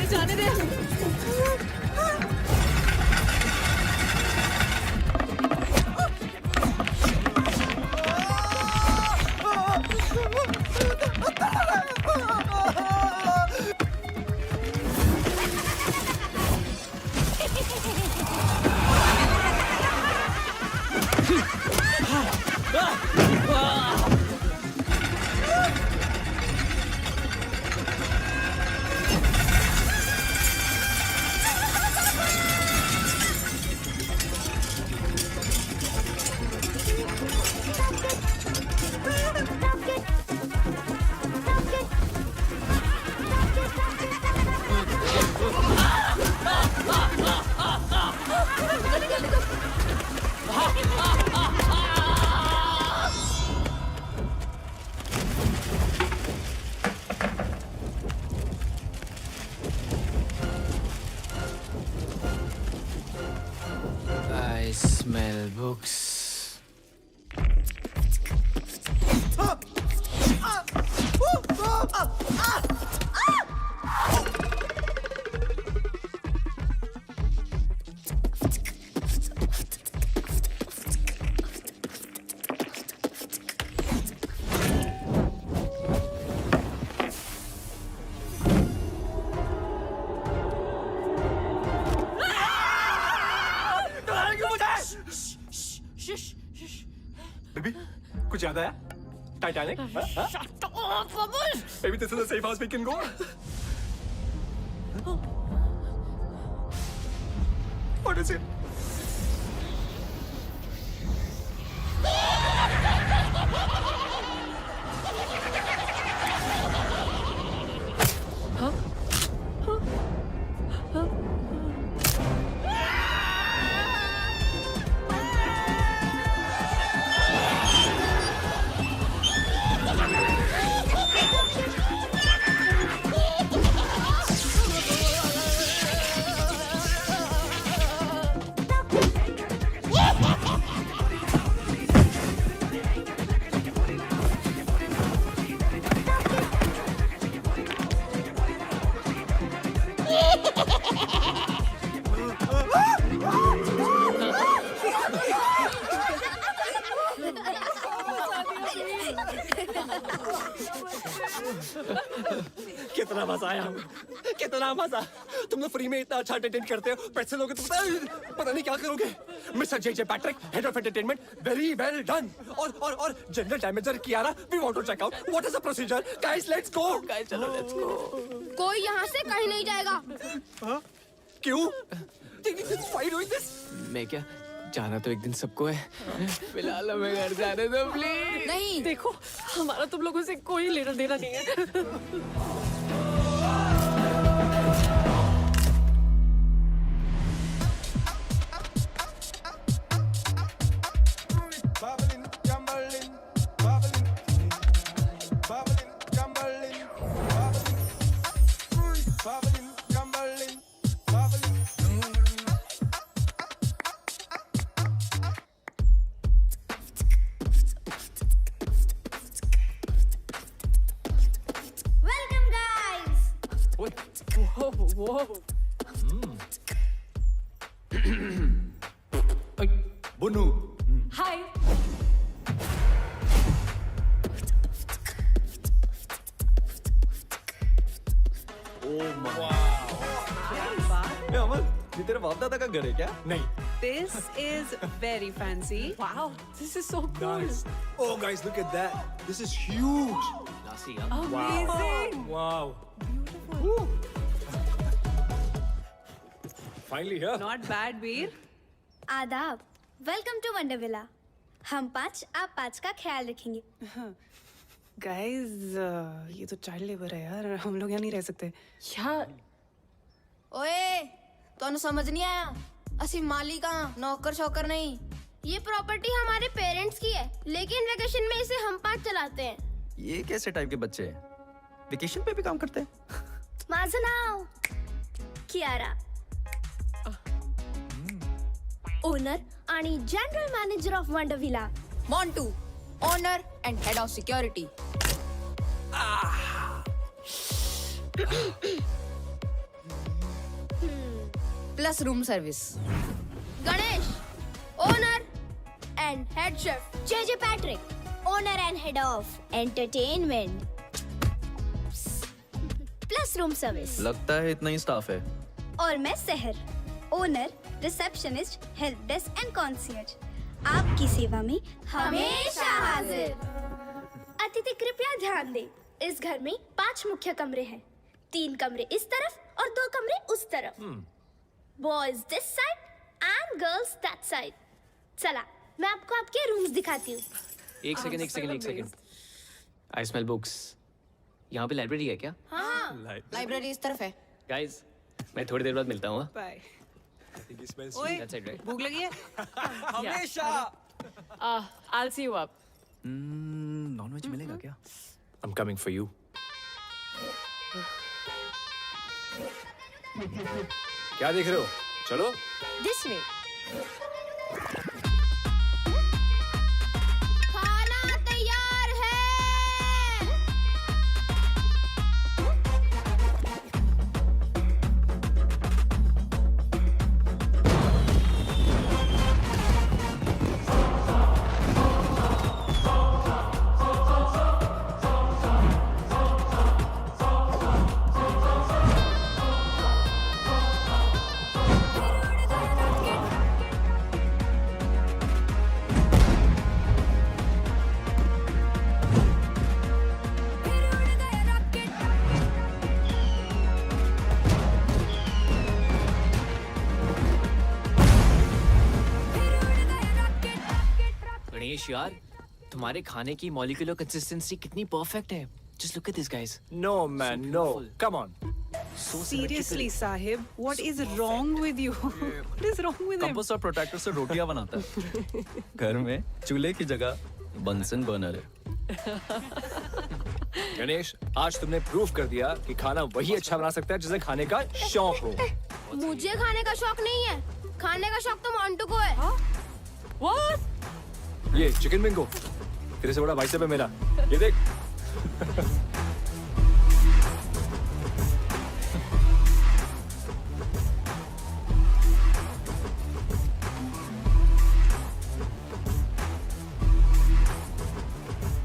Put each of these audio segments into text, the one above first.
मुझे जाने दे। I smell books. Baby कुछ याद आया? Titanic? Maybe this is the safe house we can go. What is it? कितना मजा आया, कितना मजा। तुम लोग फ्री में इतना अच्छा एंटरटेन करते हो, पैसे लोगे तो पता नहीं क्या करोगे। Mister J Patrick, head of entertainment, very well done. और general manager Kiara, we want to check out what is the procedure. Guys let's go. Guys चलो लेट्स गो। कोई यहाँ से कहीं नहीं जाएगा। क्यों? Why doing this? मैं क्या जाना तो एक दिन सबको है, फिलहाल हमें घर जाने दो प्लीज। नहीं देखो, हमारा तुम लोगों से कोई लेना देना नहीं है। Bubbling, jumbling, bubbling, bubbling, jumbling, bubbling, bubbling, jumbling, bubbling. Welcome guys. वो बुनू। हाय। अमन, ये तेरे बाप दादा का घर है क्या? नहीं। This is very fancy. Wow, this is so cool. Nice. Oh guys, look at that. This is huge. Classy, Amazing. Wow. Beautiful. Finally here. Not bad, Veer. आदाब। Welcome to wonder villa. हम 5 आप 5 का ख्याल रखेंगे। Guys, ये तो child labour है यार, हम लोग यहाँ नहीं रह सकते। यार ओए, तोनु समझ नहीं आया? असि मालिक नौकर शौकर नहीं। ये प्रॉपर्टी हमारे पेरेंट्स की है, लेकिन वेकेशन में इसे हम 5 चलाते हैं। ये कैसे टाइप के बच्चे हैं? वेकेशन पे भी काम करते हैं? माझं नाव कियारा, ओनर आणि general manager of wonder villa. Montu, owner and head of security. plus room service. Ganesh, owner and head chef. JJ Patrick, owner and head of entertainment plus room service. लगता है इतना ही स्टाफ है। और मैं Sahar, owner, receptionist, help desk and concierge, आपकी सेवा में हमेशा हाजिर। अतिथि कृपया ध्यान दें, इस घर में 5 मुख्य कमरे हैं। 3 कमरे इस तरफ और 2 कमरे उस तरफ। Boys this side and girls that side. चला, मैं आपको आपके रूम्स दिखाती हूँ। एक सेकंड। I smell books. यहाँ पे लाइब्रेरी है क्या? हाँ, लाइब्रेरी इस तरफ है। गाइस, मैं थोड़ी देर बाद मिलता हूँ। बाय। ओए, That's it, right? भूख लगी है? हमेशा। I'll see you up. Nonveg मिलेगा क्या? I'm coming for you. क्या देख रहे हो? चलो। This way. खाना तैयार है। गणेश यार, तुम्हारे खाने की मॉलिक्यूलर कंसिस्टेंसी कितनी परफेक्ट है। Just look at this, guys. No man, no. Come on. Seriously, Sahib, what is wrong with you? What is wrong with him? Compost और प्रोटेक्टर से रोटियां बनाता है। घर में चूल्हे की जगह बंसन बर्नर है। गणेश, आज तुमने प्रूव कर दिया कि खाना वही अच्छा बना सकता है जिसे खाने का शौक हो। मुझे खाने का शौक नहीं है, खाने का शौक तो मोंटू को है। What? ये चिकन बिंगो, तेरे से बड़ा भाई साहब है मेरा। ये देख।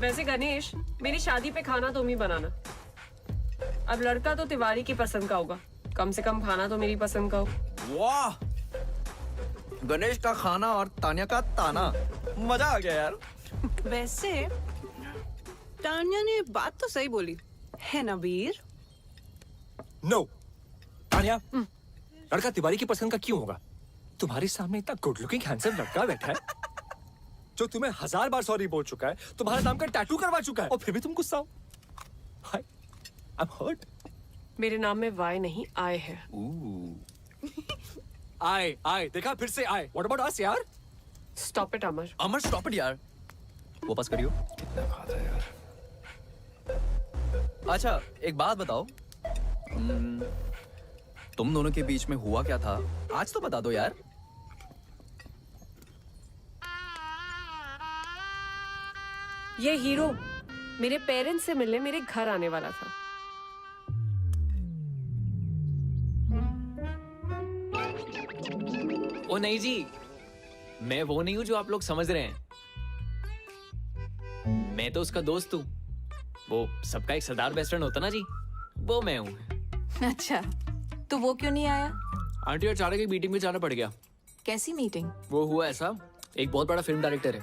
वैसे गणेश, मेरी शादी पे खाना तुम ही बनाना। अब लड़का तो तिवारी की पसंद का होगा, कम से कम खाना तो मेरी पसंद का हो। वाह, गणेश का खाना और तान्या का ताना, मजा आ गया यार। वैसे तान्या ने बात तो सही बोली है ना वीर? नो, तान्या, लड़का तिवारी की पसंद का क्यों होगा? तुम्हारे सामने इतना गुड लुकिंग हैंडसम लड़का बैठा है जो तुम्हें 1000 बार सॉरी बोल चुका है, तुम्हारे नाम का टैटू करवा चुका है, और फिर भी तुम गुस्सा हो। हाय, आई एम हर्ट। मेरे नाम में वाई नहीं आए है। आए, देखा, फिर से आए। What about us यार? Stop it, Amar. Amar stop it यार, वापस करियो। कितना खाता है यार। अच्छा, एक बात बताओ, तुम दोनों के बीच में हुआ क्या था? आज तो बता दो यार। ये हीरो मेरे पेरेंट्स से मिलने मेरे घर आने वाला था। ओ नहीं जी, मैं वो नहीं हूँ जो आप लोग समझ रहे हैं। मैं तो उसका दोस्त हूँ। वो सबका एक सरदार बेस्ट फ्रेंड होता ना जी, वो मैं हूँ। अच्छा, तो वो क्यों नहीं आया? आंटी अचानक एक मीटिंग में जाना पड़ गया। कैसी मीटिंग? वो हुआ ऐसा, एक बहुत बड़ा फिल्म डायरेक्टर है,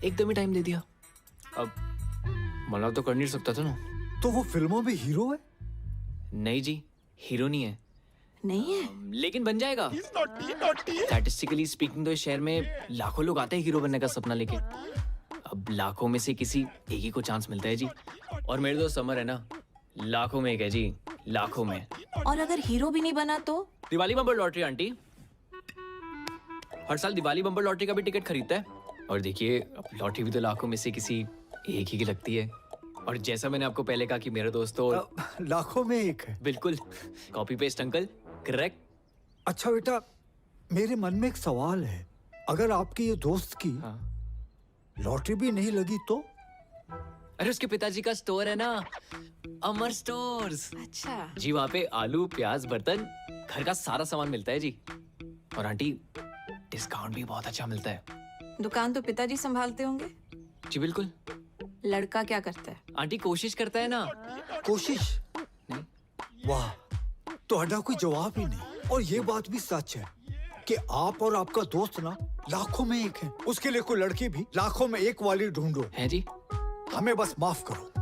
एकदम ही टाइम दे दिया। अब मना तो कर नहीं सकता था ना। तो वो फिल्मों में हीरो है? नहीं जी, हीरो नहीं है। नहीं है? लेकिन बन जाएगा। स्टैटिस्टिकली स्पीकिंग तो इस शहर में लाखों लोग आते हैं हीरो बनने का सपना लेके। अब लाखों में से किसी एक ही को चांस मिलता है जी। और मेरे दोस्त समर है ना, लाखों में एक है जी, लाखों में। और अगर हीरो भी नहीं बना तो? दिवाली बम्पर लॉटरी आंटी, हर साल दिवाली बम्पर लॉटरी का भी टिकट खरीदता है। और देखिए, अब लॉटरी भी तो लाखों में से किसी एक ही की लगती है। और जैसा मैंने आपको पहले कहा कि मेरे दोस्त तो लाखों में एक है। बिल्कुल, कॉपी पेस्ट अंकल, करेक्ट। अच्छा बेटा, मेरे मन में एक सवाल है, अगर आपके ये दोस्त की हाँ। लॉटरी भी नहीं लगी तो? अरे उसके पिताजी का स्टोर है ना, अमर स्टोर्स। अच्छा, जी वहाँ पे आलू, प्याज, बर्तन, घर का सारा सामान मिलता है जी। और आंटी डिस्काउंट भी बहुत अच्छा मिलता है। दुकान तो पिताजी संभालते होंगे। जी बिल्कुल। लड़का क्या करता है? आंटी कोशिश करता है ना। कोशिश वाह, तो कोई जवाब ही नहीं। और ये बात भी सच है कि आप और आपका दोस्त ना लाखों में एक है। उसके लिए कोई लड़की भी लाखों में एक वाली ढूंढो। है जी। हमें बस माफ करो।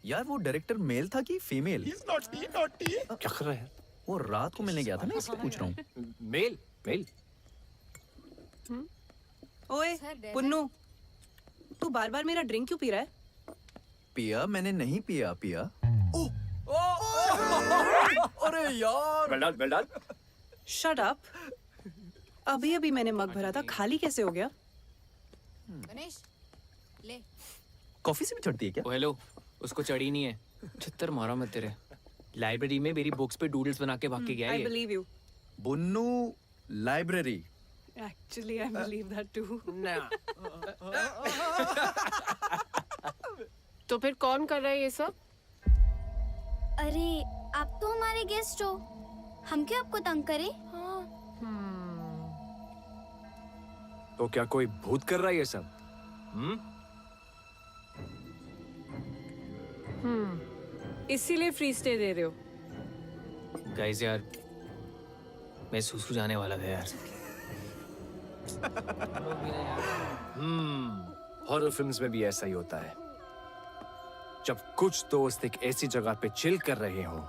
यार वो डायरेक्टर मेल था कि फीमेल? क्या कर रहे हैं? वो रात को मिलने गया था ना, इसलिए पूछ रहा हूँ। मेल मेल। ओए पुन्नू, तू बार बार मेरा ड्रिंक क्यों पी रहा है? पिया मैंने नहीं पिया पिया। अरे यार वेल डन। Shut up. अभी अभी मैंने मग भरा था, खाली कैसे हो गया? गणेश ले। कॉफी से भी चढ़ती है क्या? ओ हेलो, उसको चढ़ी नहीं है। छत्तर मारा मत तेरे। लाइब्रेरी में मेरी बुक्स पे डूडल्स बना के भाग के गया है आई ये। Believe you. Bunnu library. Actually I believe that too. तो फिर कौन कर रहा है ये सब? अरे आप तो हमारे गेस्ट हो, हम क्यों आपको तंग करें? तो क्या कोई भूत कर रहा है ये सब? इसीलिए फ्री स्टे दे रहे हो? गाइस यार, मैं सुसु जाने वाला था यार। हॉरर फिल्म्स में भी ऐसा ही होता है। जब कुछ दोस्त एक ऐसी जगह पे चिल कर रहे हो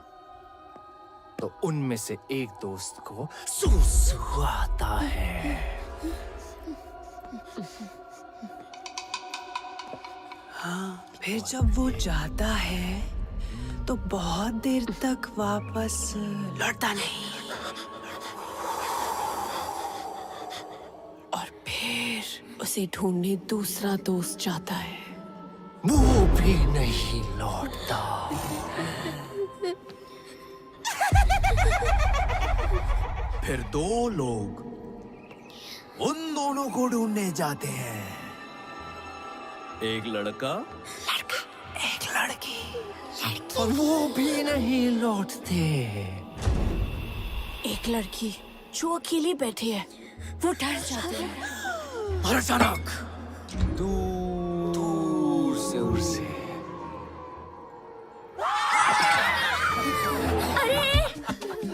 तो उनमें से एक दोस्त को सुसु आता है। फिर जब वो जाता है तो बहुत देर तक वापस लौटता नहीं, और फिर उसे ढूंढने दूसरा दोस्त जाता है। वो भी नहीं लौटता। फिर दो लोग उन दोनों को ढूंढने जाते हैं। एक लड़का एक लड़की। और वो भी नहीं लौटते। एक लड़की जो अकेली बैठी है, वो डर जाती है। और अचानक दूर से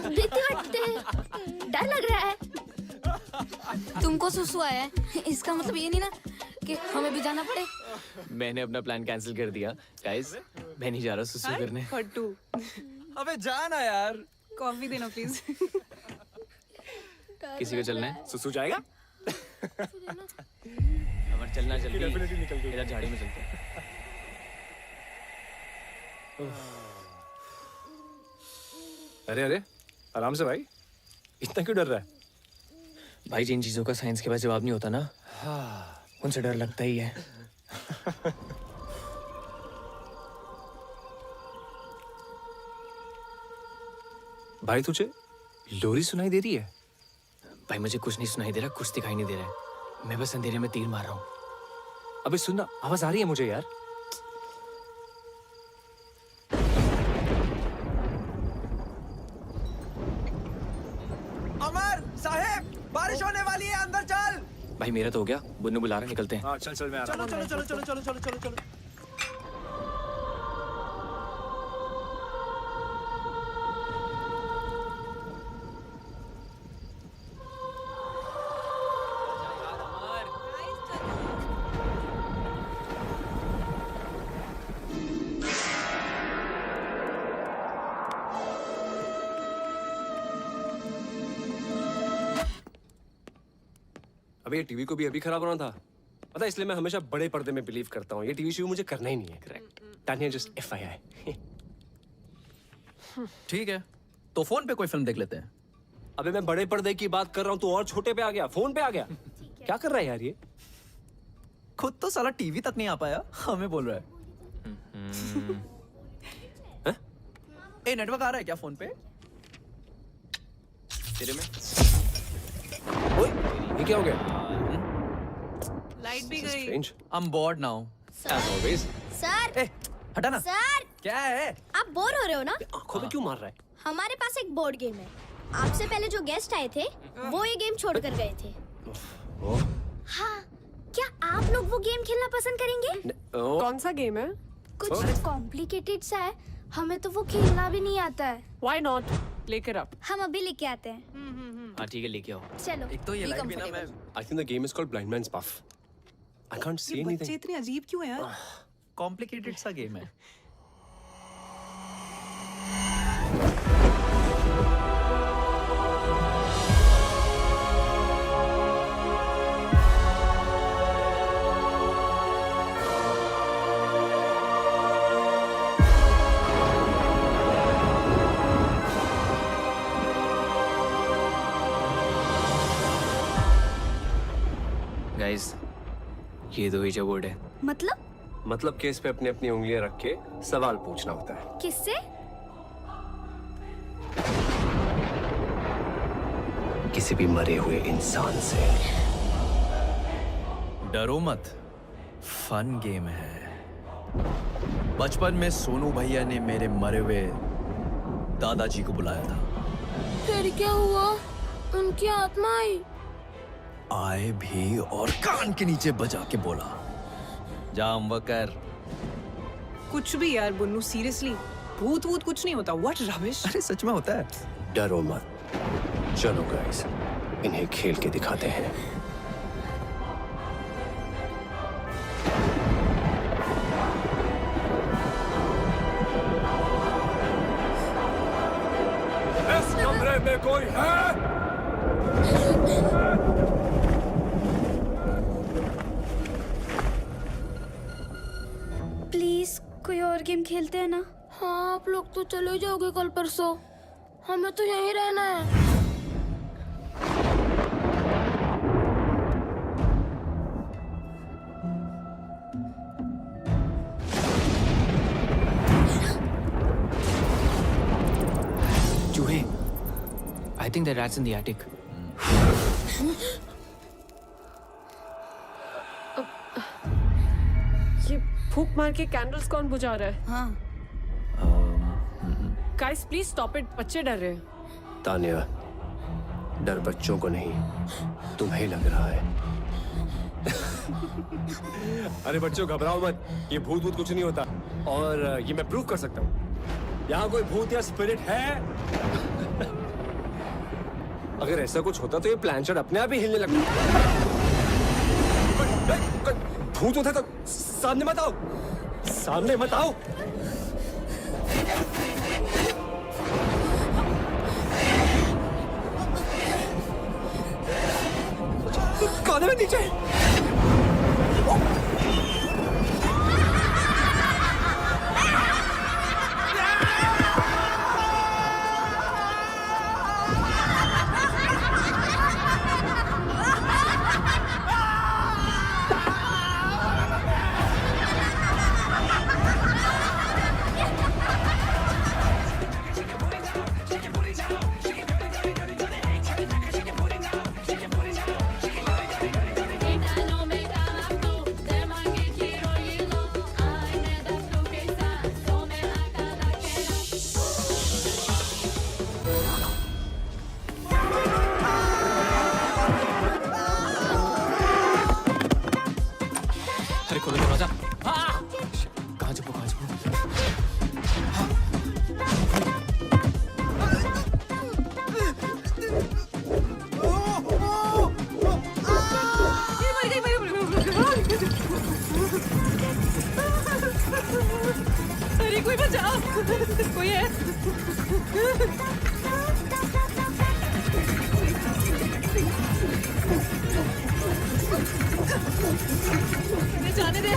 भीती लगते हैं, डर लग रहा है। तुमको सुसु आया है, इसका मतलब ये नहीं ना कि हमें भी जाना पड़े। मैंने अपना प्लान कैंसिल कर दिया। गाइस, मैं नहीं जा रहा सुसु करने। फट्टू, अबे जाना यार। कॉफी देना प्लीज। किसी को चलना है? सुसु जाएगा? अमर चलना जल्दी। इधर झाड़ी में चलते हैं। अरे आराम से भाई, इतना क्यों डर रहा है? भाई जिन चीजों का साइंस के पास जवाब नहीं होता ना, उनसे डर लगता ही है। भाई तुझे लोरी सुनाई दे रही है? भाई मुझे कुछ नहीं सुनाई दे रहा, कुछ दिखाई नहीं दे रहा है। मैं बस अंधेरे में तीर मार रहा हूँ। अबे सुनना, आवाज आ रही है मुझे यार। अमर साहेब, बारिश होने वाली है, अंदर चल। भाई मेरा तो हो गया, बुन्नू बुला रहा है, निकलते हैं। हाँ चल मैं आ रहा हूँ। चलो। अबे ये टीवी को भी अभी खराब होना था, पता है? इसलिए मैं हमेशा बड़े पर्दे में बिलीव करता हूँ। ये टीवी शो मुझे करना ही नहीं है। करेक्ट। Tania just FYI। ठीक है, तो फोन पे कोई फिल्म देख लेते हैं। अबे मैं बड़े पर्दे की बात कर रहा हूँ, तू और छोटे पे आ गया, फोन पे आ गया। क्या कर रहा है यार ये? खुद तो साला टीवी तक नहीं आ पाया, हमें बोल रहा है। ए नेटवर्क आ रहा है क्या फोन पे? तेरे में ओए, ये क्या हो गया? लाइट भी गई। Strange. I'm bored now. As always. Sir ए, हटा ना। सर क्या है? आप बोर हो रहे हो ना? आंखों में क्यों मार रहा है? हमारे पास एक बोर्ड गेम है। आपसे पहले जो गेस्ट आए थे वो ये गेम छोड़ कर गए थे। हाँ, क्या आप लोग वो गेम खेलना पसंद करेंगे? कौन सा गेम है? कुछ कॉम्प्लिकेटेड सा है, हमें तो वो खेलना भी नहीं आता है। Why not? लेकर आप। हम अभी लेके आते हैं। हाँ ठीक है, लेके आओ। चलो। एक तो ये be लाइट भी ना मैं comfortable. I think the game is called Blind Man's Buff. I can't see ये बच्चे anything. इतने अजीब क्यों हैं यार? कॉम्प्लिकेटेड सा गेम है। गाइस, ये दो ही जो बोर्ड है। मतलब केस पे अपनी अपनी उंगलियां रख के सवाल पूछना होता है। किससे? किसी भी मरे हुए इंसान से। डरो मत, फन गेम है। बचपन में सोनू भैया ने मेरे मरे हुए दादाजी को बुलाया था। फिर क्या हुआ? उनकी आत्मा आई। आए भी और कान के नीचे बजा के बोला, जाम वकर। कुछ भी यार बुन्नू, सीरियसली भूत वूत कुछ नहीं होता। What rubbish. अरे सच में होता है। डरो मत। चलो गाइस, इन्हें खेल के दिखाते हैं। इस कमरे में कोई है? प्लीज कोई और गेम खेलते हैं ना? हाँ, आप लोग तो चले जाओगे कल परसों, हमें तो यहीं रहना है। चूहे। I think the rat's in the attic. ये फूंक मार के कैंडल्स कौन बुझा रहा है? हाँ। गाइस प्लीज स्टॉप इट, बच्चे डर रहे हैं। तानिया, डर बच्चों को नहीं, तुम्हें लग रहा है। अरे बच्चों घबराओ मत, ये भूत भूत कुछ नहीं होता। और ये मैं प्रूव कर सकता हूँ। यहाँ कोई भूत या स्पिरिट है? अगर ऐसा कुछ होता तो ये प्लानचेट अपने आप ही हिलने लगता। भूत होता तो सामने मत आओ, सामने मत आओ। कोने में नीचे। अरे खोलो दरवाजा। कहाँ छुपो, कहाँ छुपो? अरे कोई बचाओ, कोई है? अरे जाने दे।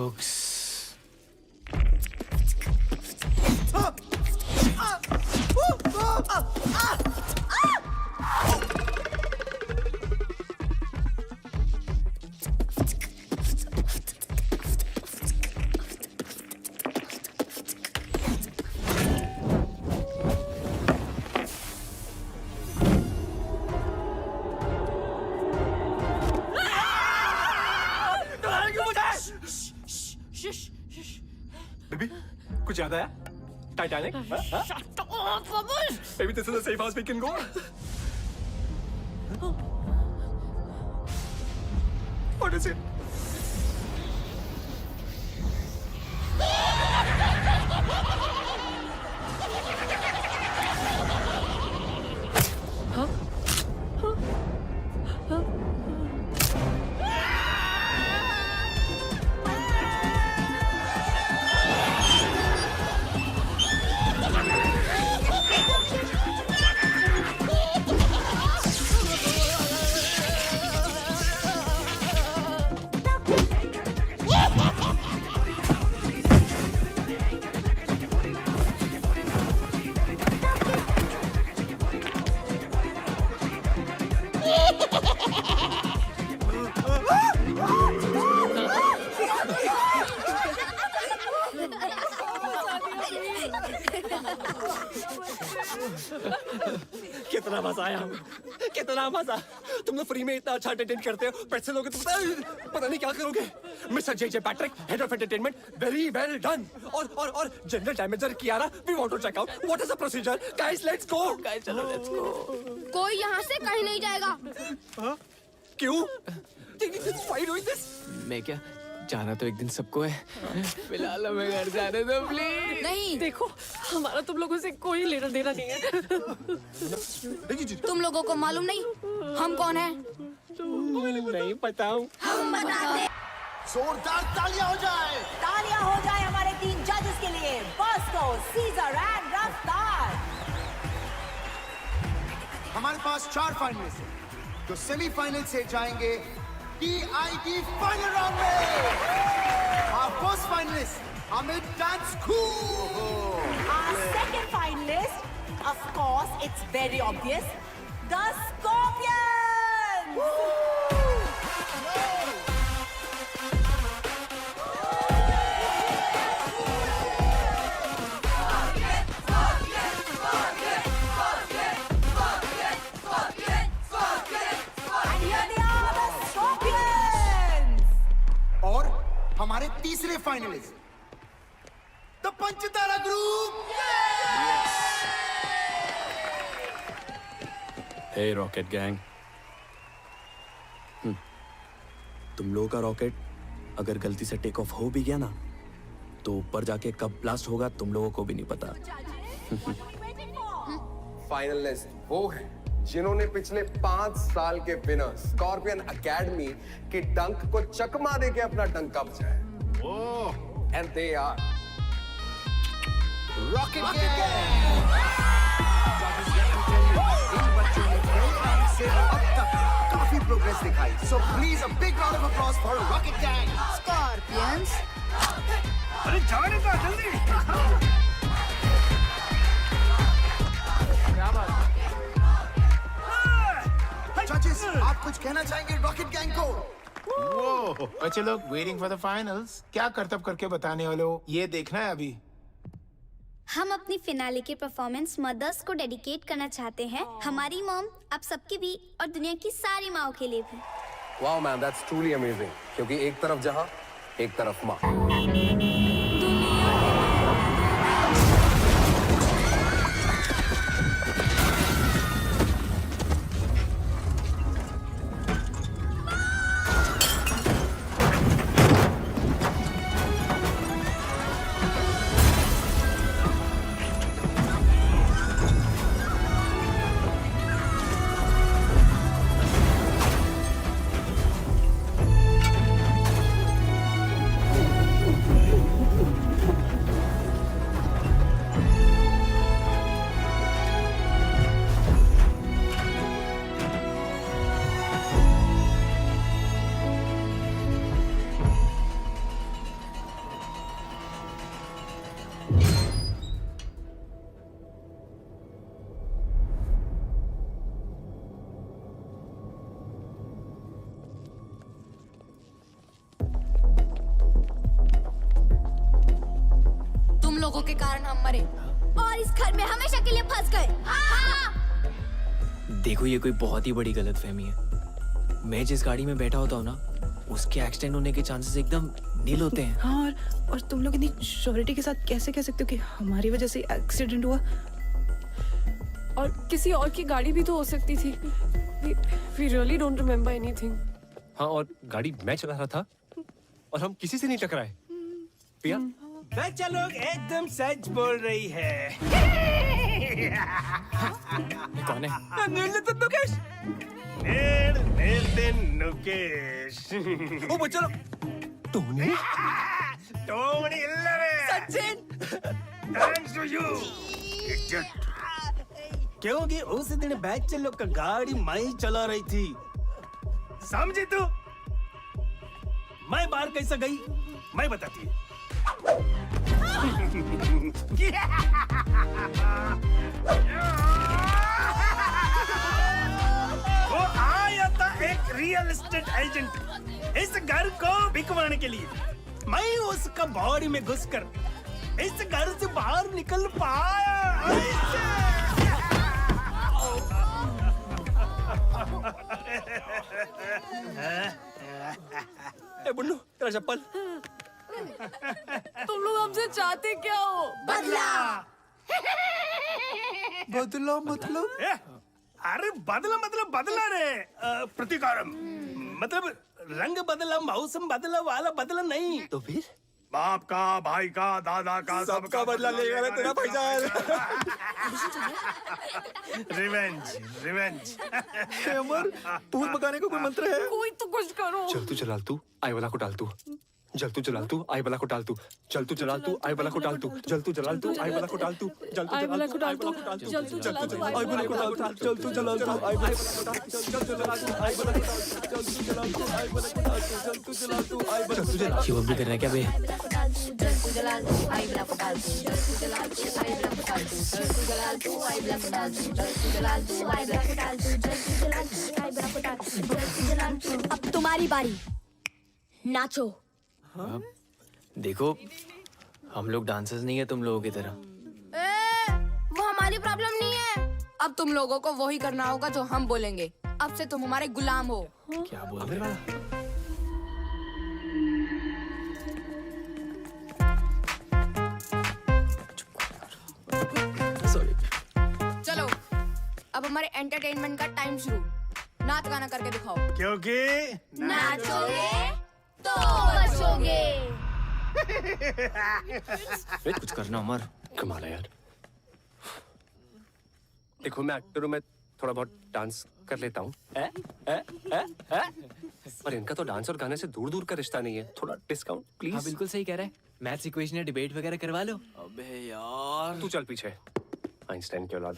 जोक्स। बेबी कुछ याद आया? Titanic? Maybe this is the safe house we can go. What is it? कितना मजा आया, कितना मजा। तुम लोग फ्री में इतना अच्छा एंटरटेन करते हो, पैसे लोगे तो पता नहीं क्या करोगे। Mister J Patrick, head of entertainment, very well done. और general manager Kiara, we want to check out what is the procedure. Guys let's go. Guys चलो लेट्स गो। कोई यहाँ से कहीं नहीं जाएगा। क्यों? Why doing this? मैं क्या जाना तो एक दिन सबको है, फिलहाल हमें घर जाने दो प्लीज। नहीं, देखो हमारा तुम लोगों से कोई लेना देना नहीं है। तुम लोगों को मालूम नहीं हम कौन हैं? नहीं पता हूँ। हम बताते। जोरदार तालियां हो जाए। तालियां हो जाए हमारे 3 जजेस के लिए, बॉस्को, सीजर एंड रफ्तार। हमारे पास 4 फाइनलिस्ट हैं जो सेमीफाइनल से जाएंगे TID फाइनल राउंड में। Our first finalist, Amit Dance Cool. Our second finalist, of course, it's very obvious, the Scorpions. And here they are, the Scorpions. और हमारे तीसरे finalist, the Panchtara group. Hey rocket gang, तुम लोगों का rocket अगर गलती से टेक ऑफ हो भी गया ना, तो ऊपर जाके कब ब्लास्ट होगा तुम लोगों को भी नहीं पता। फाइनलिस्ट वो है जिन्होंने पिछले 5 साल के विनर स्कॉर्पियन एकेडमी के डंक को चकमा देके अपना डंका बचाया। And they are rocket gang. इन बच्चों ने से अब तक काफी प्रोग्रेस दिखाई। So please a big round of applause for rocket gang. Scorpions. अरे जाने का जल्दी। जजेस, आप कुछ कहना चाहेंगे रॉकेट गैंग को? वो बच्चे लोग वेटिंग फॉर द फाइनल्स, क्या करतब करके बताने वाले हो, ये देखना है अभी। हम अपनी फिनाले के परफॉर्मेंस मदर्स को डेडिकेट करना चाहते हैं, हमारी मॉम, आप सबकी भी और दुनिया की सारी माओ के लिए भी। Wow man, that's truly amazing. क्योंकि एक तरफ जहां, एक तरफ माँ। के कारण हम मरे और इस घर में हमेशा के लिए फंस गए। देखो ये कोई बहुत ही बड़ी गलतफहमी है। मैं जिस गाड़ी में बैठा होता हूँ ना, उसके एक्सीडेंट होने के चांसेस एकदम नील होते हैं। हाँ, और तुम लोग इतनी श्योरिटी के साथ कैसे कह सकते हो कि हमारी वजह से एक्सीडेंट हुआ? और किसी और की गाड़ी भी तो हो सकती थी। We really don't remember anything. हाँ, और गाड़ी मैं चला रहा था और हम किसी से नहीं टकराए। पिया? बच्चा लोग एकदम सच बोल रही है। कौन है? नुकेश। नुकेश। ओ बच्चा लोग। Tony? Tony Sachin. Thanks to you. क्योंकि उस दिन बैचलर लोग का गाड़ी मैं ही चला रही थी, समझी तू? मैं बाहर कैसे गई मैं बताती है। वो आया था एक रियल एस्टेट एजेंट इस घर को बिकवाने के लिए। मैं उसका बॉडी में घुसकर इस घर से बाहर निकल पाया। ए बुन्नू, तेरा चप्पल। तुम लोग हमसे चाहते क्या हो? बदला मतलब अरे बदला रे। प्रतिकारम मतलब रंग बदला, मौसम बदला वाला बदला नहीं। तो फिर? बाप का, भाई का, दादा का, सबका बदला लेगा रे तेरा भाईजान। रिवेंज। अमर, भूत भगाने का कोई मंत्र है? कोई तो कुछ करो। चल तू जलाल तू, आई वाला को डाल तू। जल तू जलाल तू, आई वाला को डाल तू। चल तू जलाल तू, आई वाला को डाल तू। जल तू जलाल तू, आई वाला को डाल तू। जल तू जलाल तू, आई वाला को डाल तू। जल तू जलाल तू, आई वाला को डाल तू। जल तू जलाल तू, आई वाला को डाल तू। जल तू जलाल तू, आई वाला को डाल तू। जल तू जलाल तू, आई वाला को डाल तू। जल तू जलाल तू, आई वाला को डाल तू। शिवम भी कर रहा है क्या बे? अब तुम्हारी बारी, नाचो। देखो हम लोग डांसर्स नहीं है तुम लोगों की तरह। वो हमारी प्रॉब्लम नहीं है। अब तुम लोगों को वही करना होगा जो हम बोलेंगे। अब से तुम हमारे गुलाम हो। क्या बोल रहे हो? Sorry. चलो अब हमारे एंटरटेनमेंट का टाइम शुरू। नाच गाना करके दिखाओ। क्योंकि नाचोगे तो बचोगे। कुछ करना उमर। कमाल है यार। देखो मैं एक्टर हूँ, मैं थोड़ा बहुत डांस कर लेता हूँ। पर इनका तो डांस और गाने से दूर दूर का रिश्ता नहीं है। थोड़ा डिस्काउंट प्लीज। हाँ बिल्कुल सही कह रहा है। मैथ्स इक्वेशन या डिबेट वगैरह करवा लो। अबे यार तू चल पीछे, आइंस्टाइन की औलाद।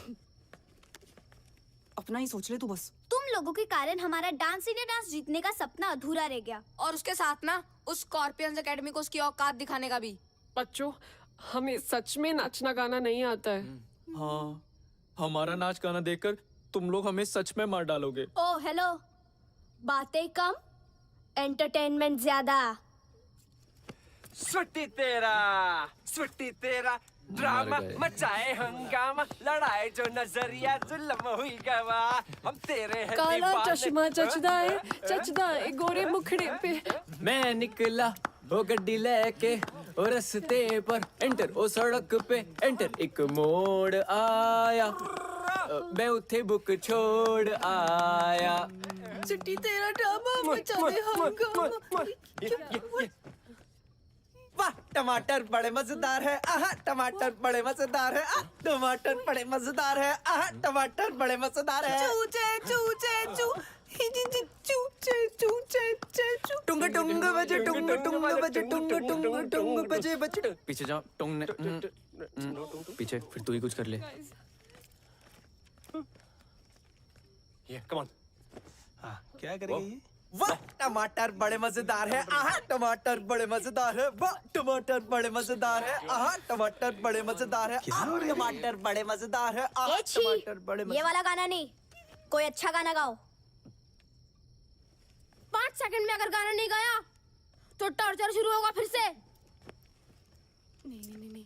अपना ही सोच ले तू बस। तुम लोगों के कारण हमारा डांस इंडिया डांस जीतने का सपना अधूरा रह गया। और उसके साथ ना उस स्कॉर्पियंस एकेडमी को उसकी औकात दिखाने का भी। बच्चों, हमें सच में नाचना गाना नहीं आता है। हाँ, हमारा नाच गाना देखकर तुम लोग हमें सच में मार डालोगे। ओ हेलो, बातें कम एंटरटेनमेंट ज्यादा। स्वीटी तेरा ड्रामा मचाए हंगामा, लड़ाई जो नजरिया जुल्म हुई गवा, हम तेरे हैं काला दीवाने। चश्मा चचदा है गोरे मुखड़े पे। मैं निकला वो गड्डी लेके और रस्ते पर एंटर ओ सड़क पे एंटर एक मोड़ आया, मैं उठे बुक छोड़ आया। चिट्टी तेरा ड्रामा मचाए हंगामा। वाह टमाटर बड़े मजेदार है, आहा टमाटर बड़े मजेदार है, टमाटर बड़े मजेदार है, आहा टमाटर बड़े मजेदार है। चूचे चूचे चू चूचे चूचे चू टुंग टुंग बजे टुंग टुंग बजे टुंग टुंग टुंग बजे बजे। पीछे जाओ टोंग ने पीछे, फिर तू ही कुछ कर ले। ये कम ऑन। क्या करेगी ये? वाह टमाटर बड़े मजेदार है, आहा टमाटर बड़े मजेदार है, वाह टमाटर बड़े मजेदार है, आहा टमाटर बड़े मजेदार है, आहा टमाटर बड़े मजेदार है, आहा टमाटर बड़े ये वाला गाना नहीं, कोई अच्छा गाना गाओ। 5 सेकंड में अगर गाना नहीं गाया तो टॉर्चर शुरू होगा फिर से। नहीं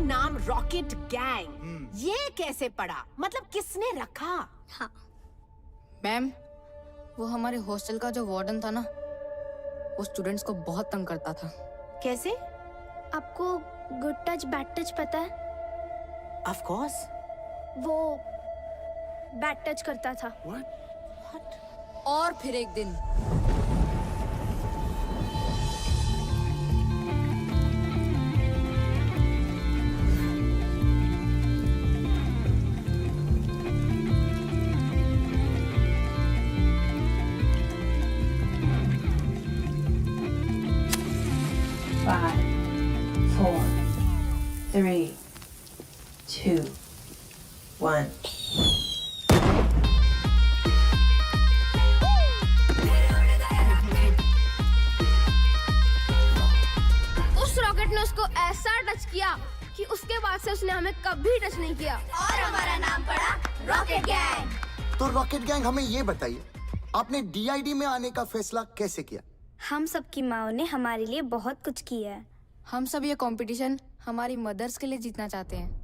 ये नाम रॉकेट गैंग ये कैसे पड़ा? मतलब किसने रखा? हाँ मैम, वो हमारे हॉस्टल का जो वार्डन था ना, वो स्टूडेंट्स को बहुत तंग करता था। कैसे? आपको गुड टच बैड टच पता है? Of course. वो बैड टच करता था। और फिर एक दिन Five, 4, 3, 2, 1. उस रॉकेट ने उसको ऐसा टच किया कि उसके बाद से उसने हमें कभी टच नहीं किया और हमारा नाम पड़ा रॉकेट गैंग। तो रॉकेट गैंग, हमें ये बताइए, आपने डीआईडी में आने का फैसला कैसे किया? हम सबकी माओ ने हमारे लिए बहुत कुछ किया है। हम सब ये कंपटीशन हमारी मदर्स के लिए जीतना चाहते हैं।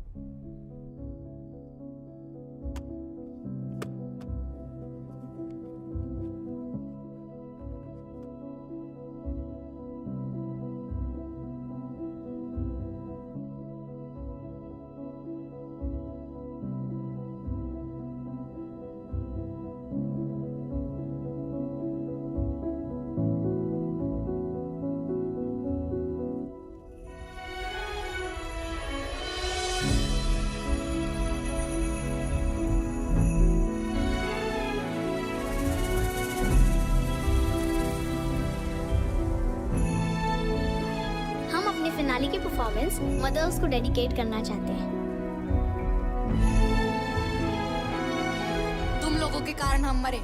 फिनाले की परफॉर्मेंस मदर्स को डेडिकेट करना चाहते हैं। तुम लोगों के कारण हम मरे।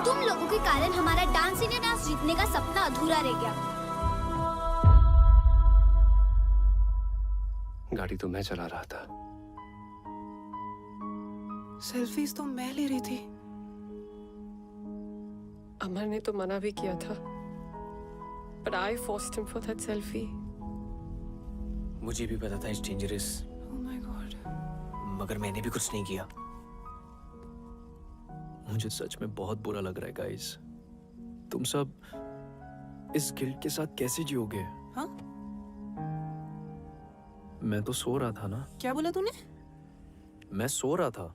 तुम लोगों के कारण हमारा डांस इंडिया डांस जीतने का सपना अधूरा रह गया। गाड़ी तो मैं चला रहा था। सेल्फीज तो मैं ले रही थी। अमर ने तो मना भी किया था, but I forced him for that selfie. मुझे भी पता था it's dangerous. Oh my God. मगर मैंने भी कुछ नहीं किया। मुझे सच में बहुत बुरा लग रहा है गाइस। तुम सब इस गिल्ट के साथ कैसे जियोगे? हाँ? मैं तो सो रहा था ना। क्या बोला तूने? मैं सो रहा था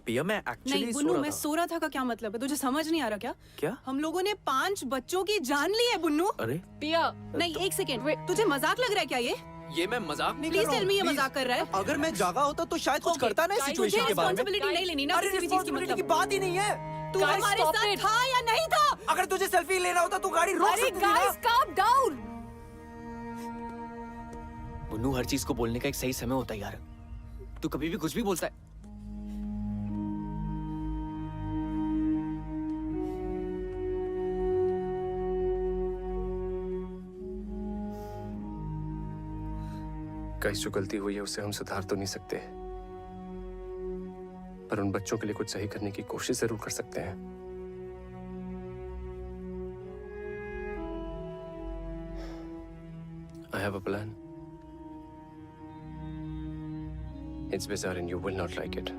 पिया, मैं एक्चुअली नहीं सो बुन्नू, रहा मैं था। सो रहा था का क्या मतलब है? तुझे समझ नहीं आ रहा क्या? क्या? हम लोगों ने 5 बच्चों की जान ली है बुन्नू। अरे पिया, नहीं एक सेकेंड, तुझे मजाक लग रहा है क्या ये मैं मजाक नहीं कर प्लीज रहा टेल हूँ। मी ये मजाक कर रहा है? अगर मैं जागा होता तो शायद कुछ करता ना इस तुझे सिचुएशन के बारे में। रिस्पांसिबिलिटी नहीं लेनी ना अरे किसी भी चीज की। रिस्पांसिबिलिटी की मतलब बात ही नहीं है। तू Guys, हमारे stop साथ it. था या नहीं था? अगर तुझे सेल्फी लेना होता तो गाड़ी रोक अरे सकती थी ना। Guys calm down। बुन्नू, हर चीज को बोलने का एक सही समय होता है यार। तू कभी भी कुछ भी बोलता है। गाइस, जो गलती हुई है उसे हम सुधार तो नहीं सकते, पर उन बच्चों के लिए कुछ सही करने की कोशिश जरूर कर सकते हैं। I have a plan. It's bizarre and you will not like it.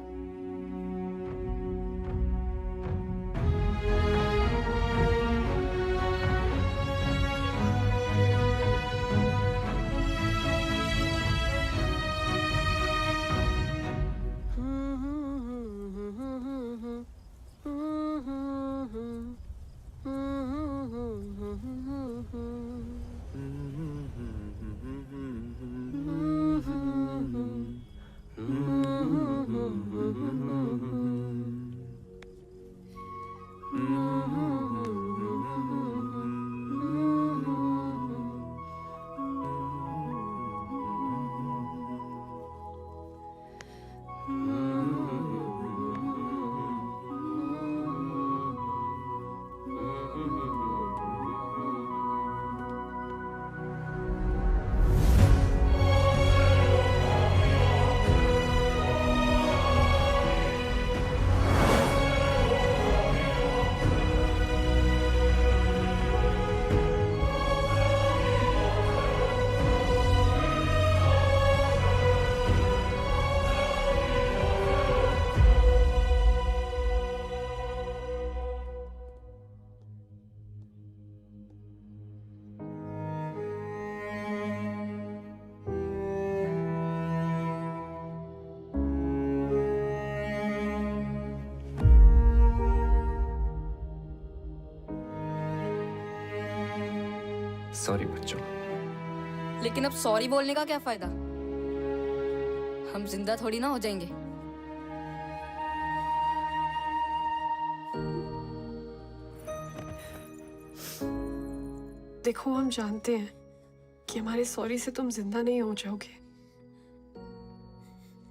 Sorry बच्चों। लेकिन अब सॉरी बोलने का क्या फायदा? हम जिंदा थोड़ी ना हो जाएंगे। देखो, हम जानते हैं कि हमारे सॉरी से तुम जिंदा नहीं हो जाओगे,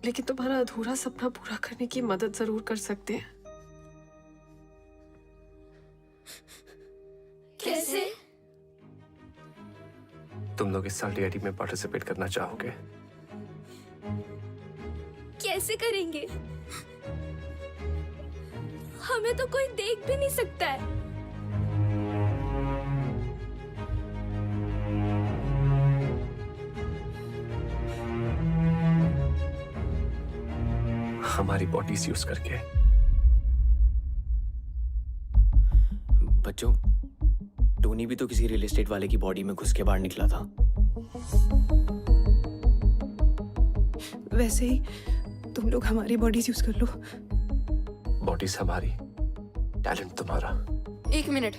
लेकिन तुम्हारा अधूरा सपना पूरा करने की मदद जरूर कर सकते हैं। कैसे? तुम लोग इस साल डीआईडी में पार्टिसिपेट करना चाहोगे? कैसे करेंगे? हमें तो कोई देख भी नहीं सकता है। हमारी बॉडीज यूज करके। बच्चों, टोनी भी तो किसी रियल एस्टेट वाले की बॉडी में घुस के बाहर निकला था। वैसे ही तुम लोग हमारी बॉडीज यूज कर लो। बॉडीज हमारी, टैलेंट तुम्हारा। 1 मिनट।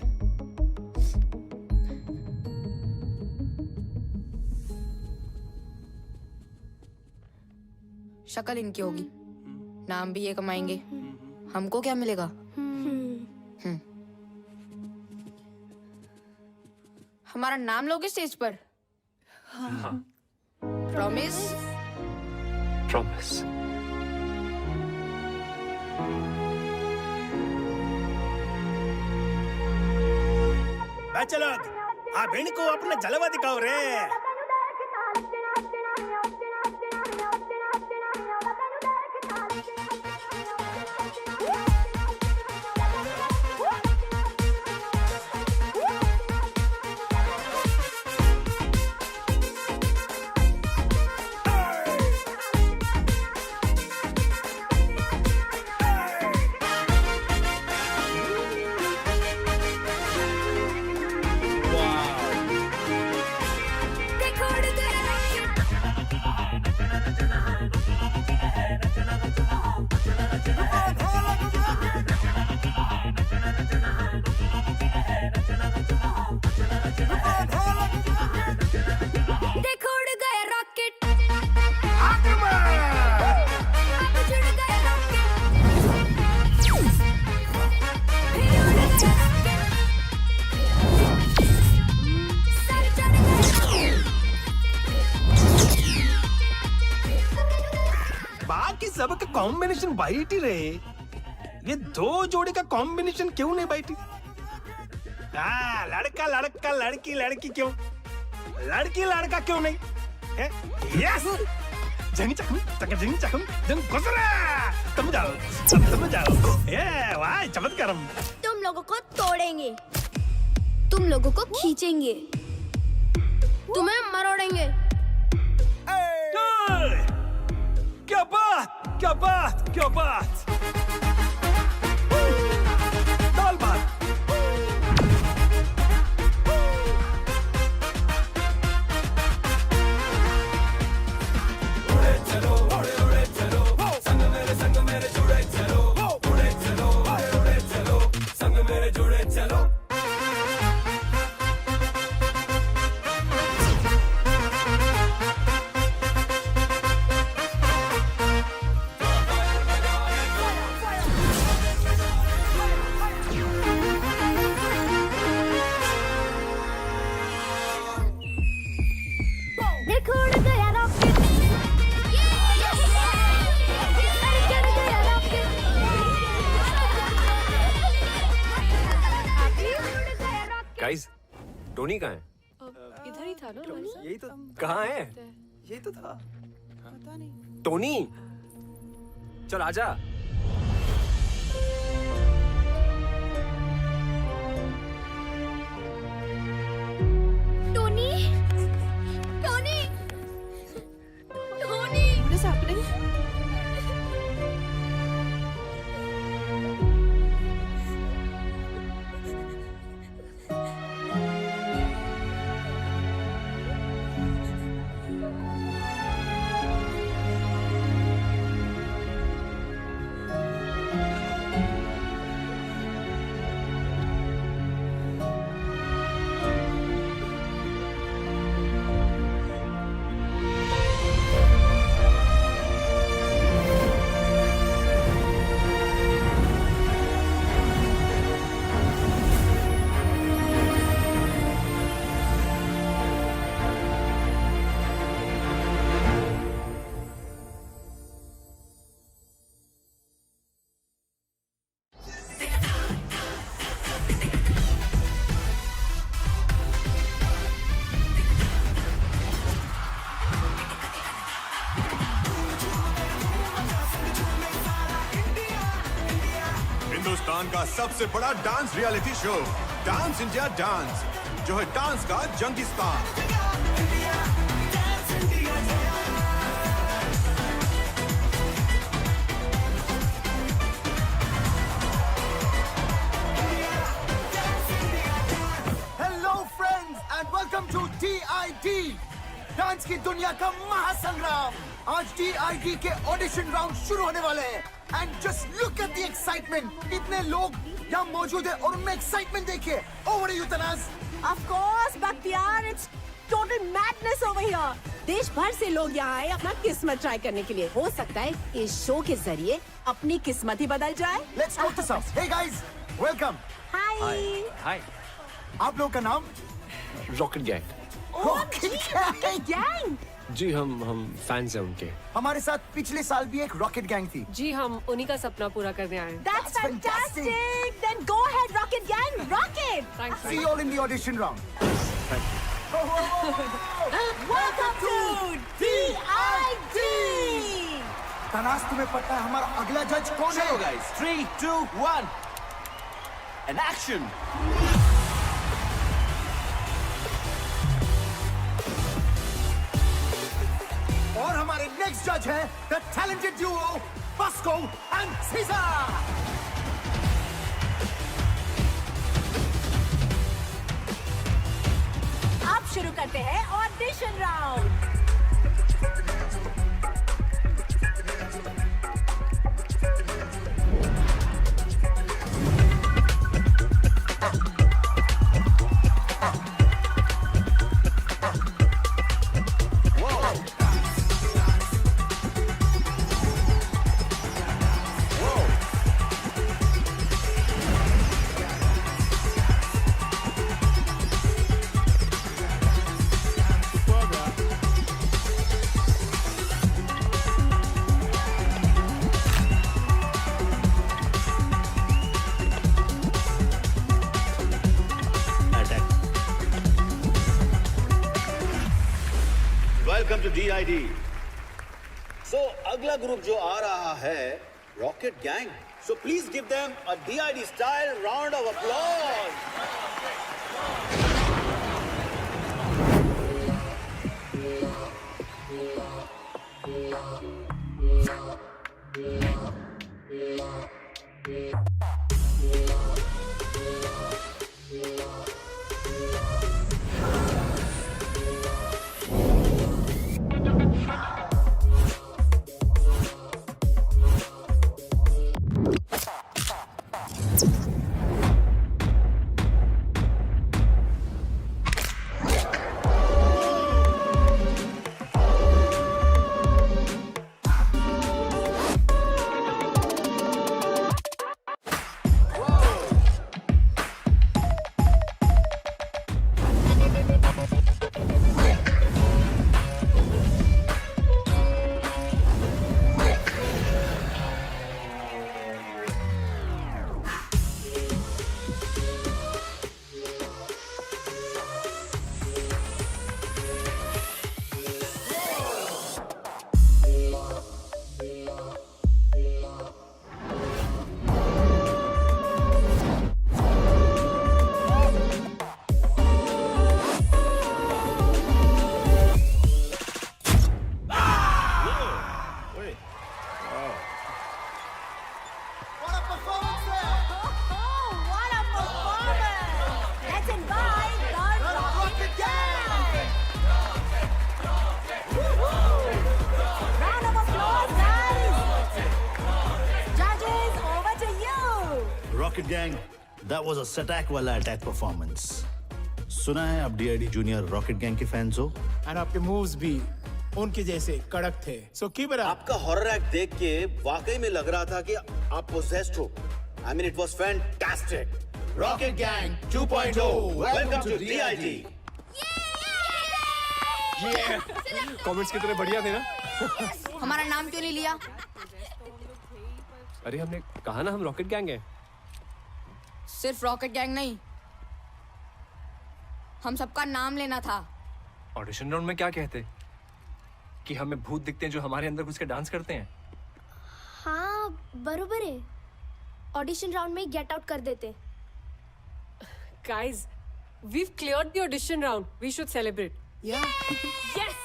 शक्ल इनकी होगी, नाम भी ये कमाएंगे, हमको क्या मिलेगा? हमारा नाम लोगे स्टेज पर? हाँ। प्रॉमिस? प्रॉमिस। बच्चे लोग, आप इनको अपना जलवा दिखाओ रे। सबका कॉम्बिनेशन वाइट ही रहे, ये 2 जोड़े का कॉम्बिनेशन क्यों नहीं वाइट? लड़का लड़का, लड़की लड़की क्यों? लड़की लड़का क्यों नहीं? यस, जंग चकम चक जंग चकम जंग गुजरा। तुम जाओ। ये वाह, चमत्कारम। तुम लोगों को तोड़ेंगे, तुम लोगों को खींचेंगे, तुम्हें मरोड़ेंगे। क्या बात, क्या बात, क्या बात। दाल भात। उड़े चलो, उड़े चलो, संग मेरे जुड़े चलो, उड़े चलो, उड़े चलो, संग मेरे जुड़े चलो। गाइस, टोनी कहाँ है? इधर ही था ना? यही तो। कहाँ है? यही तो था। पता नहीं। टोनी, चल आजा। Tony, Tony, Tony. What is happening? का सबसे बड़ा dance reality show dance India dance, जो है डांस का जंगिस्तान। Hello friends and welcome to DID, dance की दुनिया का महासंग्राम। आज DID के ऑडिशन राउंड शुरू होने वाले हैं and just look at the excitement. इतने लोग यहाँ मौजूद हैं और उनमें एक्साइटमेंट देखिए। Over to you Tanaz. Of course, Bakhtiar, it's total madness over here. देश भर से लोग यहाँ आए अपना किस्मत ट्राई करने के लिए। हो सकता है इस शो के जरिए अपनी किस्मत ही बदल जाए। Let's go to some. Hey guys, welcome. Hi. Hi. आप लोगों का नाम? Rocket gang. Rocket gang. जी हम फैंस हैं उनके। हमारे साथ पिछले साल भी एक रॉकेट गैंग थी। जी हम उन्हीं का सपना पूरा करने आए हैं। That's fantastic. Then go ahead, Rocket Gang. Rocket. Thanks. See you all in the audition round. Welcome to DID. Tanaz, तुम्हें पता है हमारा अगला जज कौन है? guys, 3, 2, 1, and action. और हमारे नेक्स्ट जज हैं the talented duo Bosco and Caesar. अब शुरू करते हैं audition round. Welcome to DID। So अगला ग्रुप जो आ रहा है rocket gang. So please give them a DID style round of applause. Rocket gang, that was a सटैक वाला अटैक परफॉर्मेंस। सुना है आप DID जूनियर रॉकेट गैंग के फैंस हो? और आपके मूव्स भी उनके जैसे कड़क थे। So keep it up. आपका हॉरर एक्ट देख के वाकई में लग रहा था कि आप पोजेस्ड हो। I mean, it was fantastic. Rocket gang 2.0, Welcome to DID. Comments कितने बढ़िया थे ना। हमारा नाम क्यों नहीं लिया? अरे हमने कहा ना हम रॉकेट गैंग हैं। सिर्फ रॉकेट गैंग नहीं, हम सबका नाम लेना था। ऑडिशन राउंड में क्या कहते कि हमें भूत दिखते हैं जो हमारे अंदर घुस के डांस करते हैं। हाँ बरोबर है। ऑडिशन राउंड में गेट आउट कर देते। Guys, we've cleared the audition round. We should celebrate. Yeah. Yes!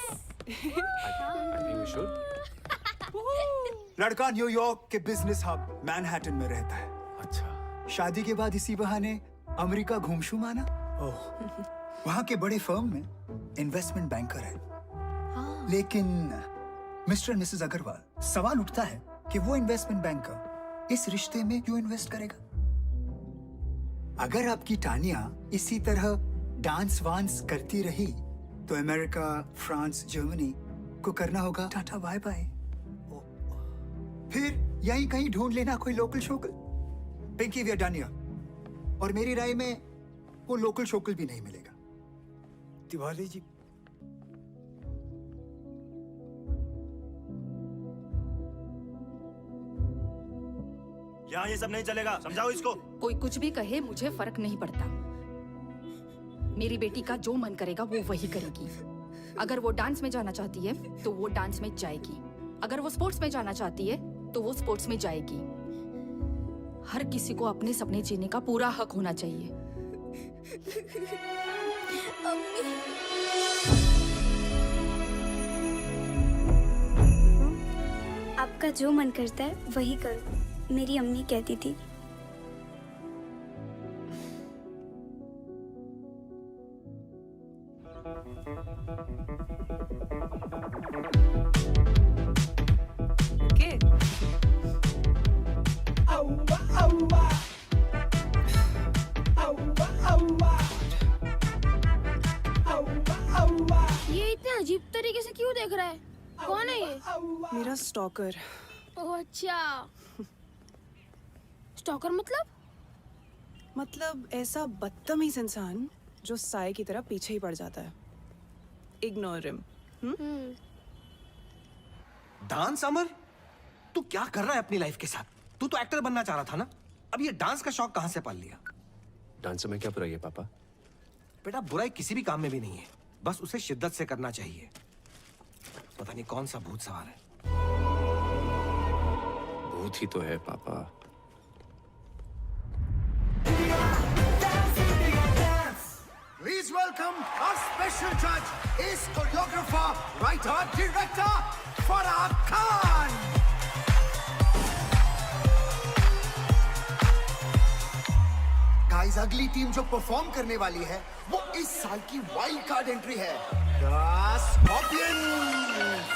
लड़का न्यूयॉर्क के बिजनेस हब मैनहट्टन में रहता है। अच्छा। शादी के बाद इसी बहाने अमेरिका घूमशू माना। ओह, वहाँ के बड़े फर्म में इन्वेस्टमेंट बैंकर है। लेकिन मिस्टर एंड मिसेस अग्रवाल, सवाल उठता है कि वो इन्वेस्टमेंट बैंकर इस रिश्ते में क्यों इन्वेस्ट करेगा? अगर आपकी टानिया इसी तरह डांस वांस करती रही तो अमेरिका, फ्रांस, जर्मनी को करना होगा टाटा बाय बाय। फिर यहीं कहीं ढूंढ लेना कोई लोकल शोकल। Pinky we are done here. और मेरी राय में वो लोकल शोकल भी नहीं मिलेगा। तिवारी जी, यहाँ ये सब नहीं चलेगा, समझाओ इसको। कोई कुछ भी कहे, मुझे फर्क नहीं पड़ता। मेरी बेटी का जो मन करेगा वो वही करेगी। अगर वो डांस में जाना चाहती है तो वो डांस में जाएगी, अगर वो स्पोर्ट्स में जाना चाहती है तो वो स्पोर्ट्स में जाएगी। हर किसी को अपने सपने जीने का पूरा हक होना चाहिए। आपका जो मन करता है वही करो, मेरी अम्मी कहती थी। Okay. ये इतने अजीब तरीके से क्यों देख रहा है? कौन है ये? मेरा स्टॉकर। ओह अच्छा, स्टॉकर मतलब ऐसा बदतमीज इंसान जो साए की तरह पीछे ही पड़ जाता है। Ignore him. डांस अमर, तू क्या कर रहा है अपनी लाइफ के साथ? तू तो एक्टर बनना चाह रहा था ना, अब ये डांस का शौक कहां से पाल लिया? डांस में क्या बुराई है पापा? बेटा बुराई किसी भी काम में भी नहीं है, बस उसे शिद्दत से करना चाहिए। पता नहीं कौन सा भूत सवार है। भूत ही तो है पापा। Please welcome our special judge, is choreographer, writer, director, Farah Khan. Guys, अगली टीम जो परफॉर्म करने वाली है वो इस साल की वाइल्ड कार्ड एंट्री है, The Scorpions.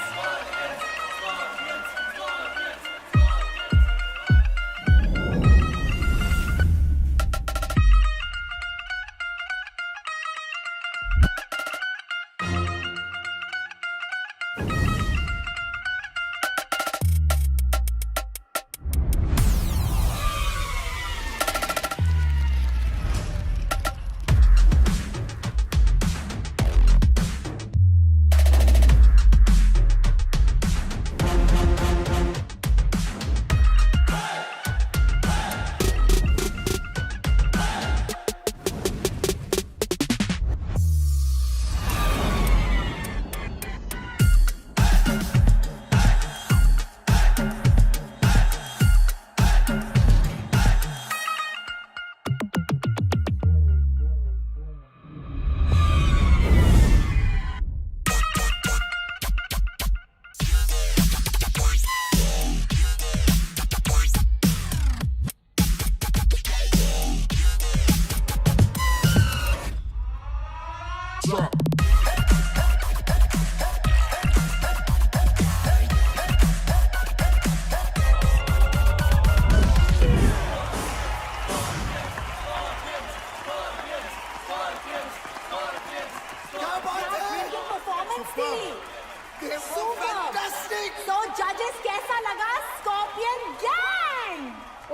So judges, कैसा लगा Scorpion Gang?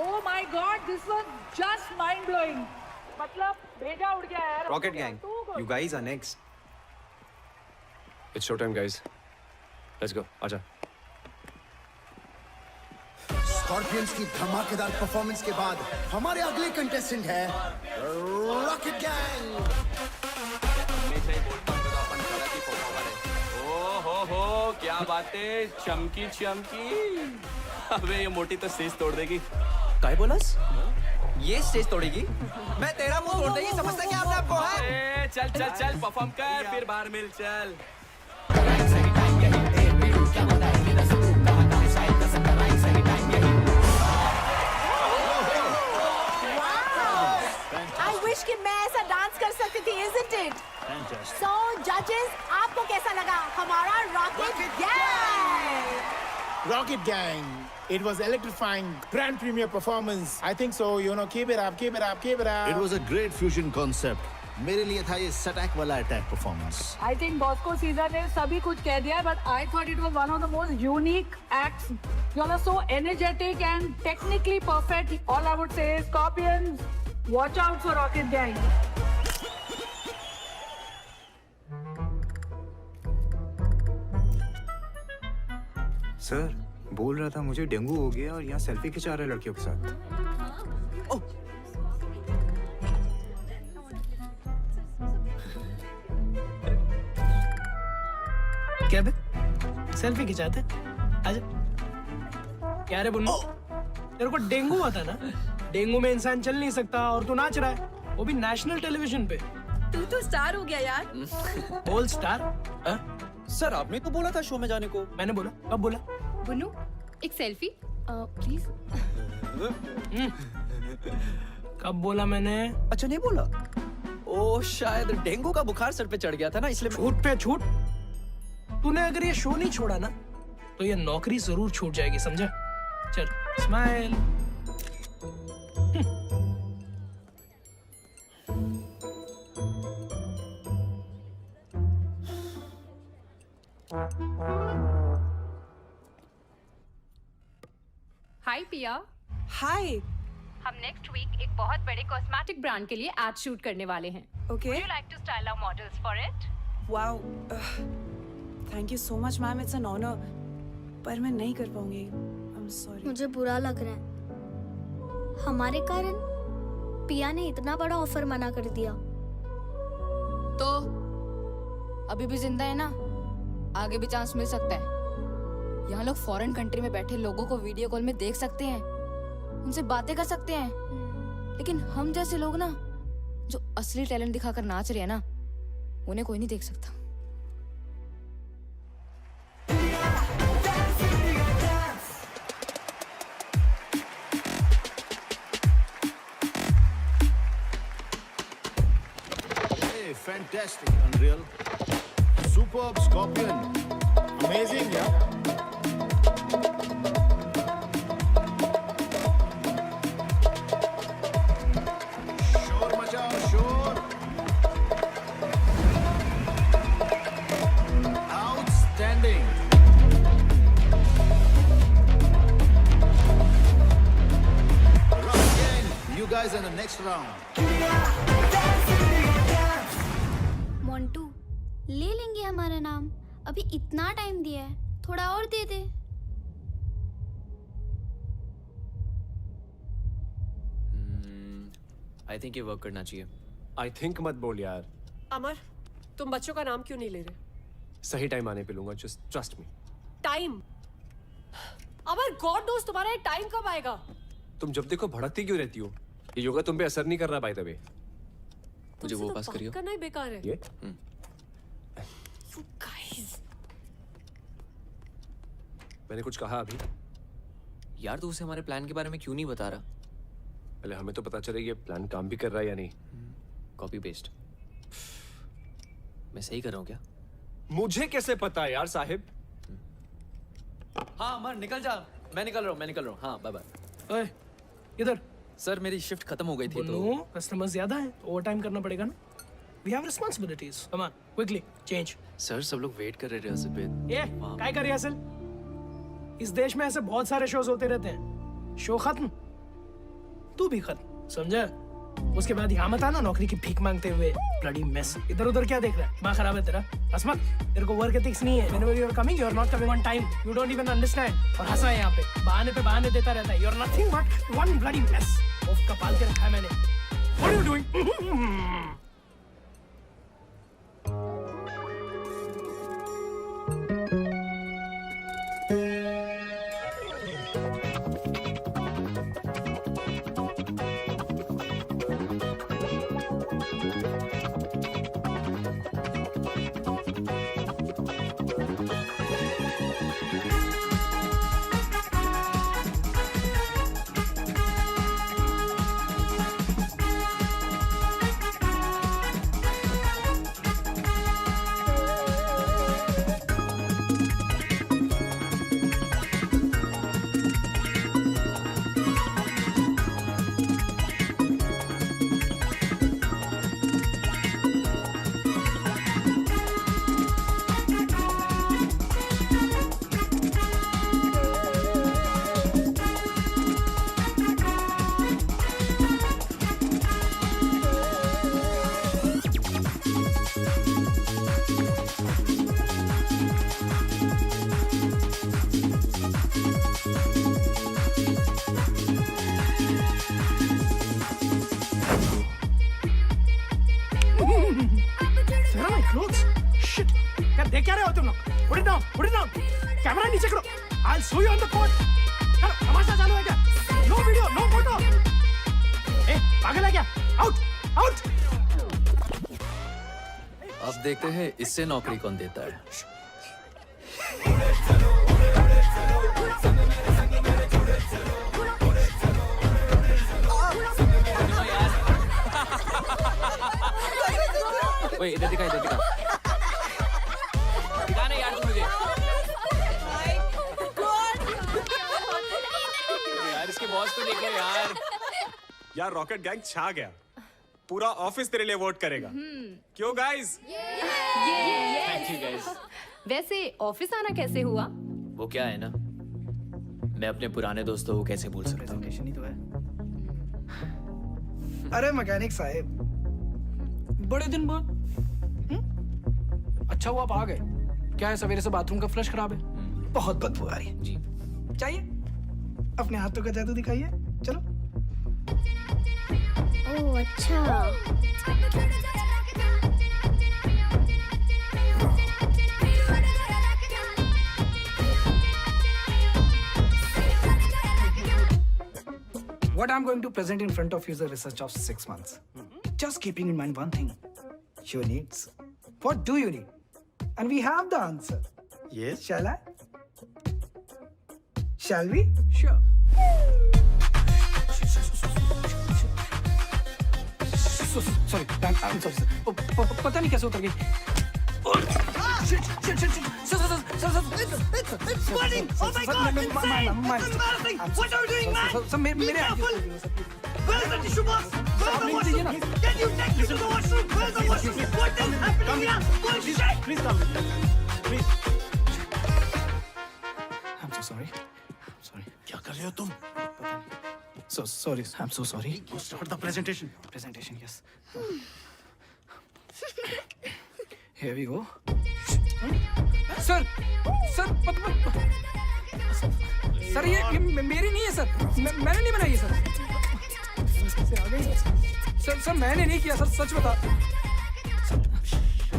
Oh my God, this was just mind blowing. मतलब भेजा उड़ गया यार. Rocket Gang, you guys are next. It's showtime, guys. Let's go. आजा. Scorpions की धमाकेदार परफॉर्मेंस के बाद हमारे अगले कंटेस्टेंट है Rocket Gang. हो क्या बातें, चमकी चमकी। अबे ये मोटी तो सीज तोड़ देगी। काय बोलस? ये स्टेज तोड़ेगी? मैं तेरा मुंह तोड़ देगी, समझता क्या आपने आपको है? चल चल चल परफॉर्म कर फिर बाहर मिल चल. I wish कि मैं ऐसा डांस कर सकती थी, isn't it? So judges, आपको कैसा लगा हमारा rocket gang? Rocket Gang. It was electrifying, grand premiere performance. I think so. You know, keep it up, keep it up, keep it up. It was a great fusion concept. मेरे लिए था ये सटैक वाला attack performance. I think Bosco Caesar ने सभी कुछ कह दिया, but I thought it was one of the most unique acts. You all are so energetic and technically perfect. All I would say is, Scorpions, watch out for Rocket Gang. Sir बोल रहा था मुझे dengue हो गया और यहाँ selfie खिंचा रहे लड़कियों के साथ. ओह, क्या बे? सेल्फी खिंचाते? आजा. क्या रे बुन्नू? तेरे को डेंगू हुआ था ना? डेंगू में इंसान चल नहीं सकता और तू नाच रहा है, वो भी नेशनल टेलीविजन पे. तू तो स्टार हो गया यार. बोल स्टार? सर आपने तो बोला था शो में जाने को. मैंने बोला? कब बोला? बुन्नू, एक सेल्फी प्लीज. कब बोला मैंने? अच्छा नहीं बोला. ओ शायद डेंगू का बुखार सर पे चढ़ गया था ना, इसलिए. छूट पे छूट. तूने अगर ये शो नहीं छोड़ा ना तो ये नौकरी जरूर छूट जाएगी, समझा? चल स्माइल. हाय पिया. हाय. हम नेक्स्ट वीक एक बहुत बड़े कॉस्मेटिक ब्रांड के लिए एड शूट करने वाले हैं. Okay. Would you like to style our models for it? Wow. Thank you so much, ma'am. It's an honor. पर मैं नहीं कर पाऊंगी. I'm sorry. मुझे बुरा लग रहा है. हमारे कारण पिया ने इतना बड़ा ऑफर मना कर दिया. तो अभी भी जिंदा है ना, आगे भी चांस मिल सकता है. यहाँ लोग फॉरेन कंट्री में बैठे लोगों को वीडियो कॉल में देख सकते हैं, उनसे बातें कर सकते हैं, लेकिन हम जैसे लोग ना जो असली टैलेंट दिखाकर नाच रहे हैं ना, उन्हें कोई नहीं देख सकता. Hey, fantastic, Unreal. Superb, Scorpion. Amazing, yeah. शोर मचाओ, शोर. Outstanding. Rocket Gang, you guys in the next round. Montu, ले लेंगे हमारा नाम. अभी इतना टाइम दिया है, थोड़ा और दे दे. आई थिंक ये वर्क करना चाहिए. आई थिंक मत बोल यार. अमर, तुम बच्चों का नाम क्यों नहीं ले रहे? सही टाइम आने पे लूंगा. Just trust me. टाइम? अमर, गॉड नोस तुम्हारा ये टाइम कब आएगा? तुम जब देखो भड़कती क्यों रहती हो? ये योगा तुम पे असर नहीं कर रहा बाय द वे. मुझे वो पास करियो. करना ही बेकार है. ये You guys. मैंने कुछ कहा अभी? यार तू उसे हमारे प्लान के बारे में क्यों नहीं बता रहा? पहले हमें तो पता चले ये प्लान काम भी कर रहा है या नहीं. Copy paste. मैं सही कर रहा हूँ क्या? मुझे कैसे पता है यार साहिब? हाँ अमर निकल जा. मैं निकल रहा हूँ. हाँ बाय बाय. ओए, इधर. सर मेरी शिफ्ट खत्म हो गई थी तो. कस्टमर ज्यादा है, ओवर टाइम करना पड़ेगा ना. We have responsibilities. Come on, quickly change. Sir सब लोग वेट कर रहे रिहर्सल पे. ये काय कर रिहर्सल? इस देश में ऐसे बहुत सारे शोज होते रहते हैं. शो खत्म, तू भी खत्म, समझा? उसके बाद यहाँ मत आना नौकरी की भीख मांगते हुए. Bloody mess. इधर उधर क्या देख रहा है? दिमाग खराब है तेरा? असमत, तेरे को वर्क एथिक्स नहीं है. Whenever you are coming, you are not coming on time. You don't even understand. और हंसा है यहाँ पे बहाने देता रहता है. You are nothing but one bloody mess. उफ का पाल के रखा है मैंने. What are you doing? Where are my clothes? Shit. क्या देख क्या रहे हो तुम लोग? Put it down. Put it down. Camera नीचे करो. I'll show you on the court. करो, तमाशा चालू है क्या? No video, no photo. ए, पागल है क्या? Out, out. अब देखते हैं इससे नौकरी कौन देता है। ओए इधर दिखा दिखा ना यार तू मुझे यार इसके बॉस को देख लो यार। यार रॉकेट गैंग छा गया, पूरा ऑफिस तेरे लिए वोट करेगा। क्यों गाइस? Thank you guys. वैसे ऑफिस आना कैसे हुआ? वो क्या है ना, मैं अपने पुराने दोस्तों को कैसे भूल सकता हूँ। अरे मैकेनिक साहब, बड़े दिन बाद। अच्छा हुआ आप आ गए। क्या है, सवेरे से बाथरूम का फ्लश खराब है, बहुत बदबू आ रही है जी। चाहिए अपने हाथों का जादू दिखाइए, चलो। ओह अच्छा। What I'm going to present in front of you is a research of 6 months. Just keeping in mind one thing, your needs. What do you need? And we have the answer. Yes. Shall I? Shall we? Sure. Sorry, I'm sorry, sir. पता नहीं कैसे उतर गई। Shit. Sir. It's burning! Oh my God! It's insane! It's embarrassing! What are you doing, man? Be careful! Where's the tissue box? Where's the washroom? Can you take me to the washroom? Where's the washroom? What is happening here? Bullshit! Please come. Please. I'm so sorry. क्या कर रहे हो तुम? So sorry. I'm so sorry. Start the presentation. Presentation, yes. Here we go. Sir sir ये मेरी नहीं है sir, मैंने नहीं बनाई है सर। सर मैंने नहीं किया सर, सच बता।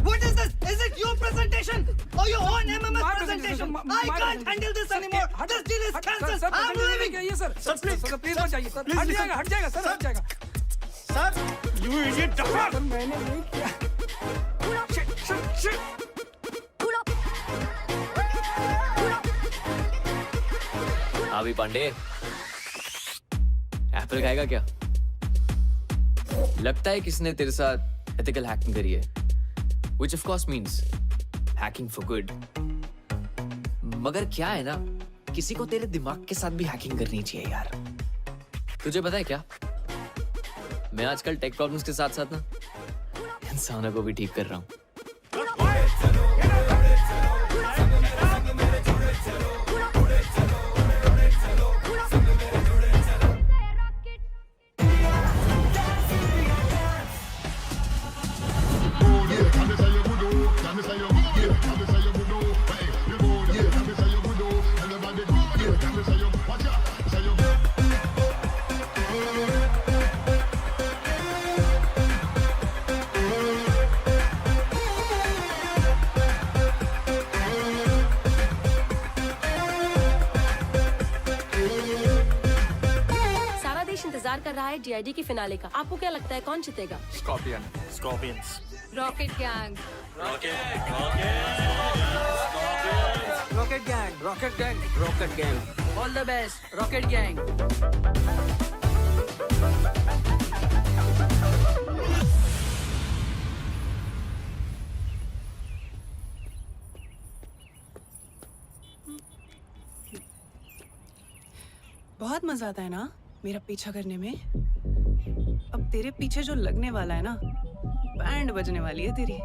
What is this? Is it your presentation or your own MMS presentation? I can't handle this anymore. This deal is cancelled. I'm leaving. Sir please मत जाइए सर। हट जाएगा सर, हट जाएगा। Sir, you idiot duffer! Sir मैंने नहीं किया। Shit. अभी पांडे एप्पल खाएगा क्या? लगता है किसने तेरे साथ एथिकल हैकिंग करी है, which of course means hacking for good. मगर क्या है ना, किसी को तेरे दिमाग के साथ भी हैकिंग करनी चाहिए यार। तुझे पता है क्या, मैं आजकल टेक प्रॉब्लम्स के साथ साथ ना इंसानों को भी ठीक कर रहा हूँ। इंतजार कर रहा है DID की फिनाले का। आपको क्या लगता है कौन जीतेगा? Scorpions. Rocket gang. Rocket gang. All the best, Rocket gang. बहुत मजा आता है ना मेरा पीछा करने में। अब तेरे पीछे जो लगने वाला है ना, बैंड बजने वाली है तेरी।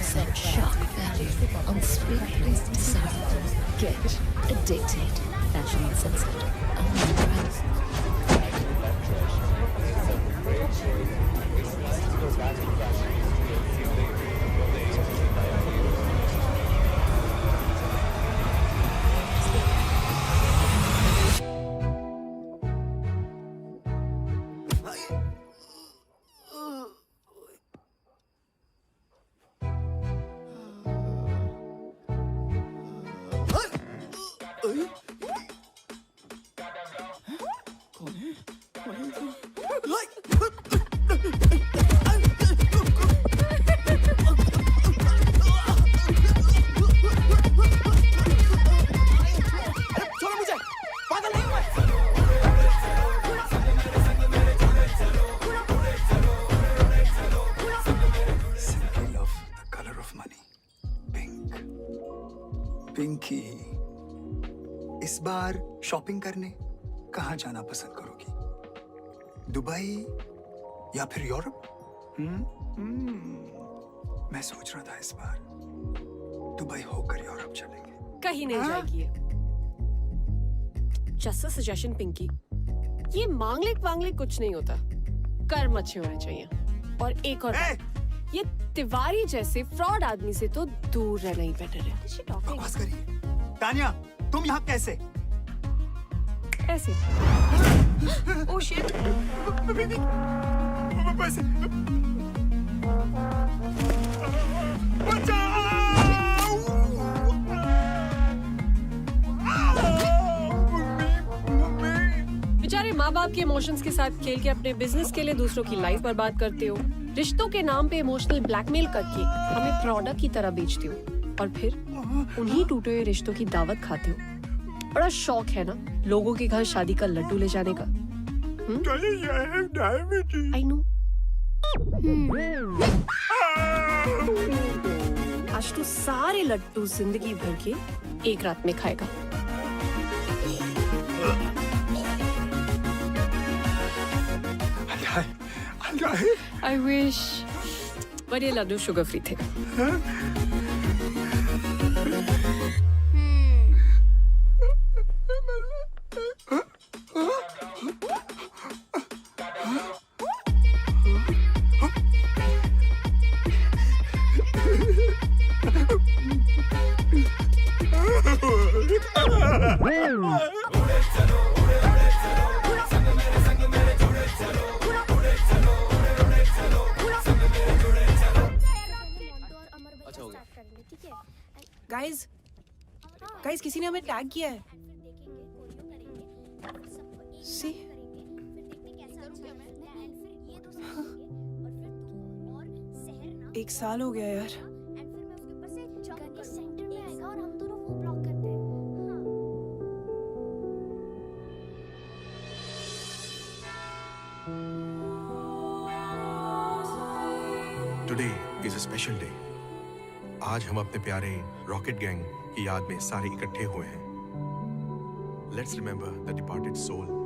sunset shock value, unspeakably desirable. Get addicted. Fashion and sunset. Only price. छोड़ो मुझे, पागल नहीं हूं मैं। Simply love the color of money. Pink. Pinky, इस बार शॉपिंग करने कहाँ जाना पसंद करोगी? दुबई या फिर यूरोप? मैं सोच रहा था इस बार दुबई होकर यूरोप चलेंगे। कहीं नहीं जाएगी ये। जस्ट अ सजेशन पिंकी, ये मांगलिक वांगलिक कुछ नहीं होता, कर्म अच्छे होने चाहिए। और एक और बात, ये तिवारी जैसे फ्रॉड आदमी से तो दूर रहना ही बेटर है। बकवास करिए। तानिया, तुम यहाँ कैसे? ऐसे। Oh shit. पैसे। बेचारे माँ बाप के इमोशंस के साथ खेल के अपने बिजनेस के लिए दूसरों की लाइफ बर्बाद करते हो। रिश्तों के नाम पे इमोशनल ब्लैकमेल करके हमें प्रोडक्ट की तरह बेचते हो और फिर उन्हीं टूटे हुए रिश्तों की दावत खाते हो। बड़ा शौक है ना लोगों के घर शादी का लड्डू ले जाने का। I know. आज तो सारे लड्डू जिंदगी भर के एक रात में खाएगा। I wish, but ये लड्डू शुगर फ्री थे। गाइस किसी ने हमें टैग किया है। सी एक साल हो गया यार। Today is a special day. आज हम अपने प्यारे रॉकेट गैंग की याद में सारे इकट्ठे हुए हैं। Let's remember the departed soul.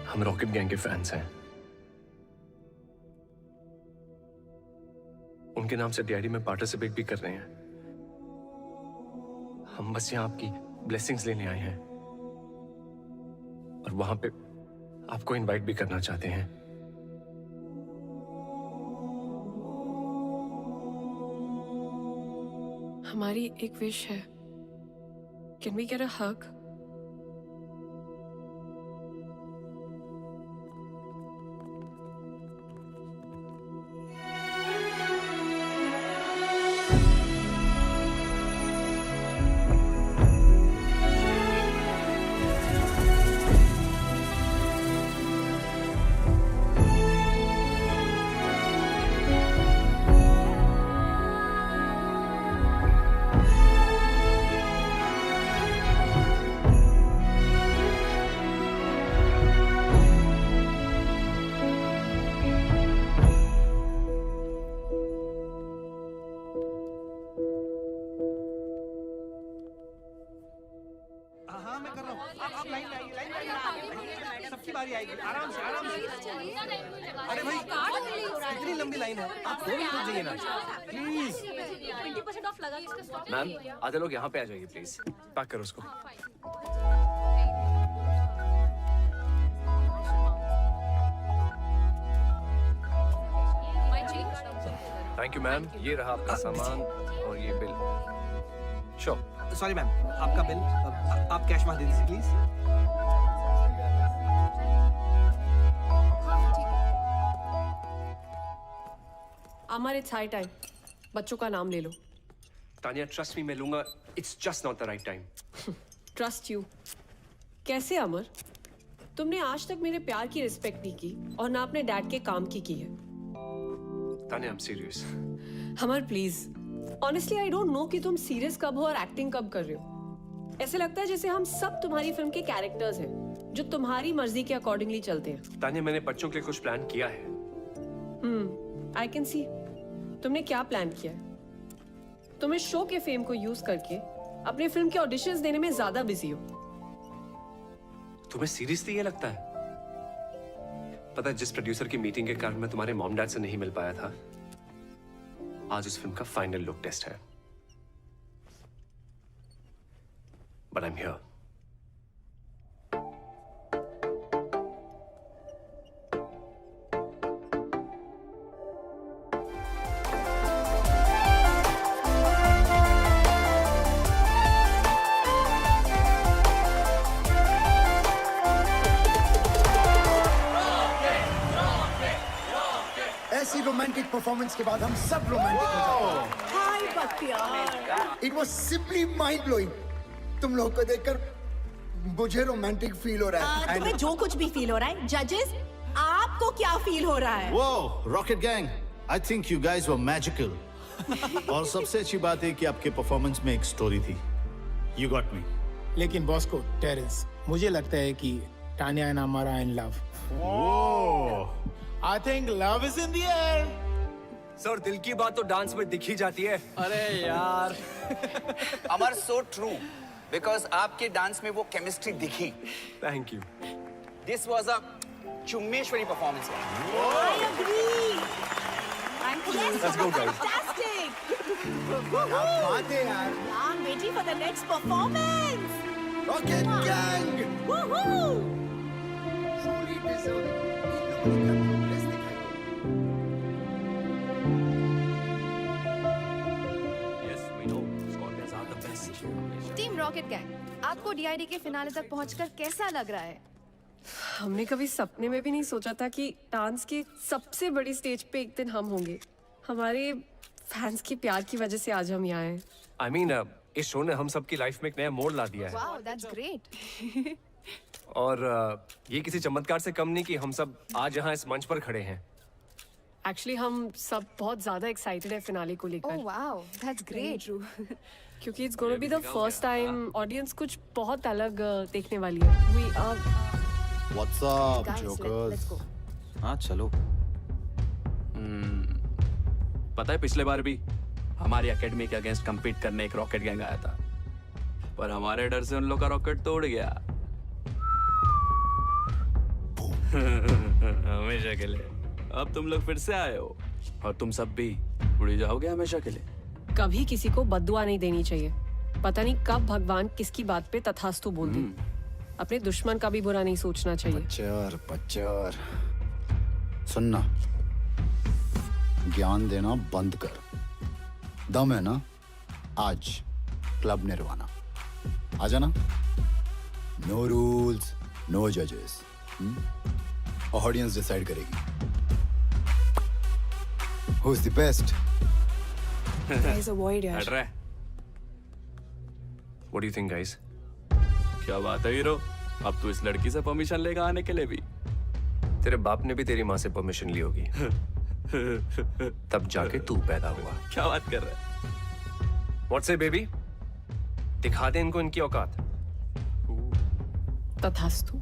हम रॉकेट गैंग के फैंस हैं। उनके नाम से डीआईडी में पार्टिसिपेट भी कर रहे हैं। हम बस यहाँ आपकी ब्लेसिंग्स लेने आए हैं और वहां पे आपको इनवाइट भी करना चाहते हैं। हमारी एक विश है। कैन वी गेट अ हग? आपकी बारी आएगी, आराम से आराम से। अरे भाई इतनी लंबी लाइन है, आप थोड़ी रुक जाइए ना प्लीज। 20% ऑफ लगा इसका स्टॉक। मैम आधे लोग यहाँ पे आ जाइए प्लीज। पैक करो उसको। थैंक यू मैम, ये रहा आपका सामान और ये बिल। श्योर। सॉरी मैम, आपका बिल आप कैश में दे दीजिए please. Amar it's high time, बच्चों का नाम ले लो। तानिया ट्रस्ट मी, मैं लूंगा। It's just not the right time. Trust you? कैसे अमर? तुमने आज तक मेरे प्यार की रिस्पेक्ट नहीं की और ना अपने डैड के काम की है। Tania I am serious. Amar please, honestly I don't know कि तुम सीरियस कब हो और एक्टिंग कब कर रहे हो। ऐसे लगता है जैसे हम सब तुम्हारी फिल्म के कैरेक्टर्स हैं जो तुम्हारी मर्जी के अकॉर्डिंगली चलते हैं। तानिया मैंने बच्चों के लिए कुछ प्लान किया है। I can see. तुमने क्या प्लान किया है? तुम इस शो के फेम को यूज करके अपने फिल्म के ऑडिशंस देने में ज्यादा बिजी हो। तुम्हें सीरियसली ये लगता है? पता है जिस प्रोड्यूसर की मीटिंग के कारण मैं तुम्हारे मॉम डैड से नहीं मिल पाया था, आज उस फिल्म का फाइनल लुक टेस्ट है। But I am here. ऐसी रोमांटिक परफॉर्मेंस के बाद हम सब रोमांटिक हो जाते हैं। हाय Bakhtiyar. It was simply mind blowing. तुम लोग को देखकर मुझे रोमांटिक फील हो रहा है। तुम्हें जो कुछ भी फील हो रहा है, जजेस आपको क्या फील हो रहा है? Whoa, Rocket Gang, I think you guys were magical. और सबसे अच्छी बात है कि आपके परफॉर्मेंस में एक स्टोरी थी। You got me. लेकिन बॉस को टेरेंस, मुझे लगता है कि Tania and Amar are in love. I think love is in the air. Sir दिल की बात तो डांस में दिख ही जाती है। अरे यार अमर सो ट्रू, बिकॉज आपके डांस में वो केमिस्ट्री दिखी। Thank you. This was a चुम्मेश्वरी performance. I agree. Let's go, guys. Fantastic. बात है यार। I'm waiting for the next performance. Rocket Gang. Woohoo! Truly deserving. इन लोगों ने क्या progress दिखाई। Yes, we know. Scorpions are the best. Team rocket gang, आपको DID के फिनाले तक पहुंचकर कैसा लग रहा है? हमने कभी सपने में भी नहीं सोचा था कि डांस की सबसे बड़ी स्टेज पे एक दिन हम होंगे। हमारे फैंस के प्यार की वजह से आज हम यहाँ हैं। I mean, इस शो ने हम सबकी लाइफ में एक नया मोड़ ला दिया है। Wow, that's great. और ये किसी चमत्कार से कम नहीं कि हम सब आज यहाँ इस मंच पर खड़े हैं। एक्चुअली हम सब बहुत ज्यादा एक्साइटेड है फिनाले को लेकर। Oh wow, that's great. क्योंकि it's gonna be the first time audience कुछ बहुत अलग देखने वाली है। We are What's up, Guys, jokers? let's go. हाँ चलो। पता है पिछले बार भी हमारी एकेडमी के अगेंस्ट compete करने एक रॉकेट गैंग आया था, पर हमारे डर से उन लोग का रॉकेट तोड़ गया। हमेशा के लिए। अब तुम लोग फिर से आए हो और तुम सब भी उड़ जाओगे हमेशा के लिए। कभी किसी को बद्दुआ नहीं देनी चाहिए। पता नहीं कब भगवान किसकी बात पे तथास्तु बोल दे। अपने दुश्मन का भी बुरा नहीं सोचना चाहिए। पच्चर सुनना, ज्ञान देना बंद कर। दम है ना, आज क्लब निर्वाणा आ जाना। नो रूल्स, नो जजेस, ऑडियंस डिसाइड करेगी who is the best. Guys, avoid यार। हट रहा है। What do you think, guys? क्या बात है हीरो, अब तू इस लड़की से परमिशन लेगा आने के लिए भी? तेरे बाप ने भी तेरी माँ से परमिशन ली होगी। तब जाके तू पैदा हुआ। क्या बात कर रहा है? What say, baby? दिखा दे इनको इनकी औकात। तथास्तु।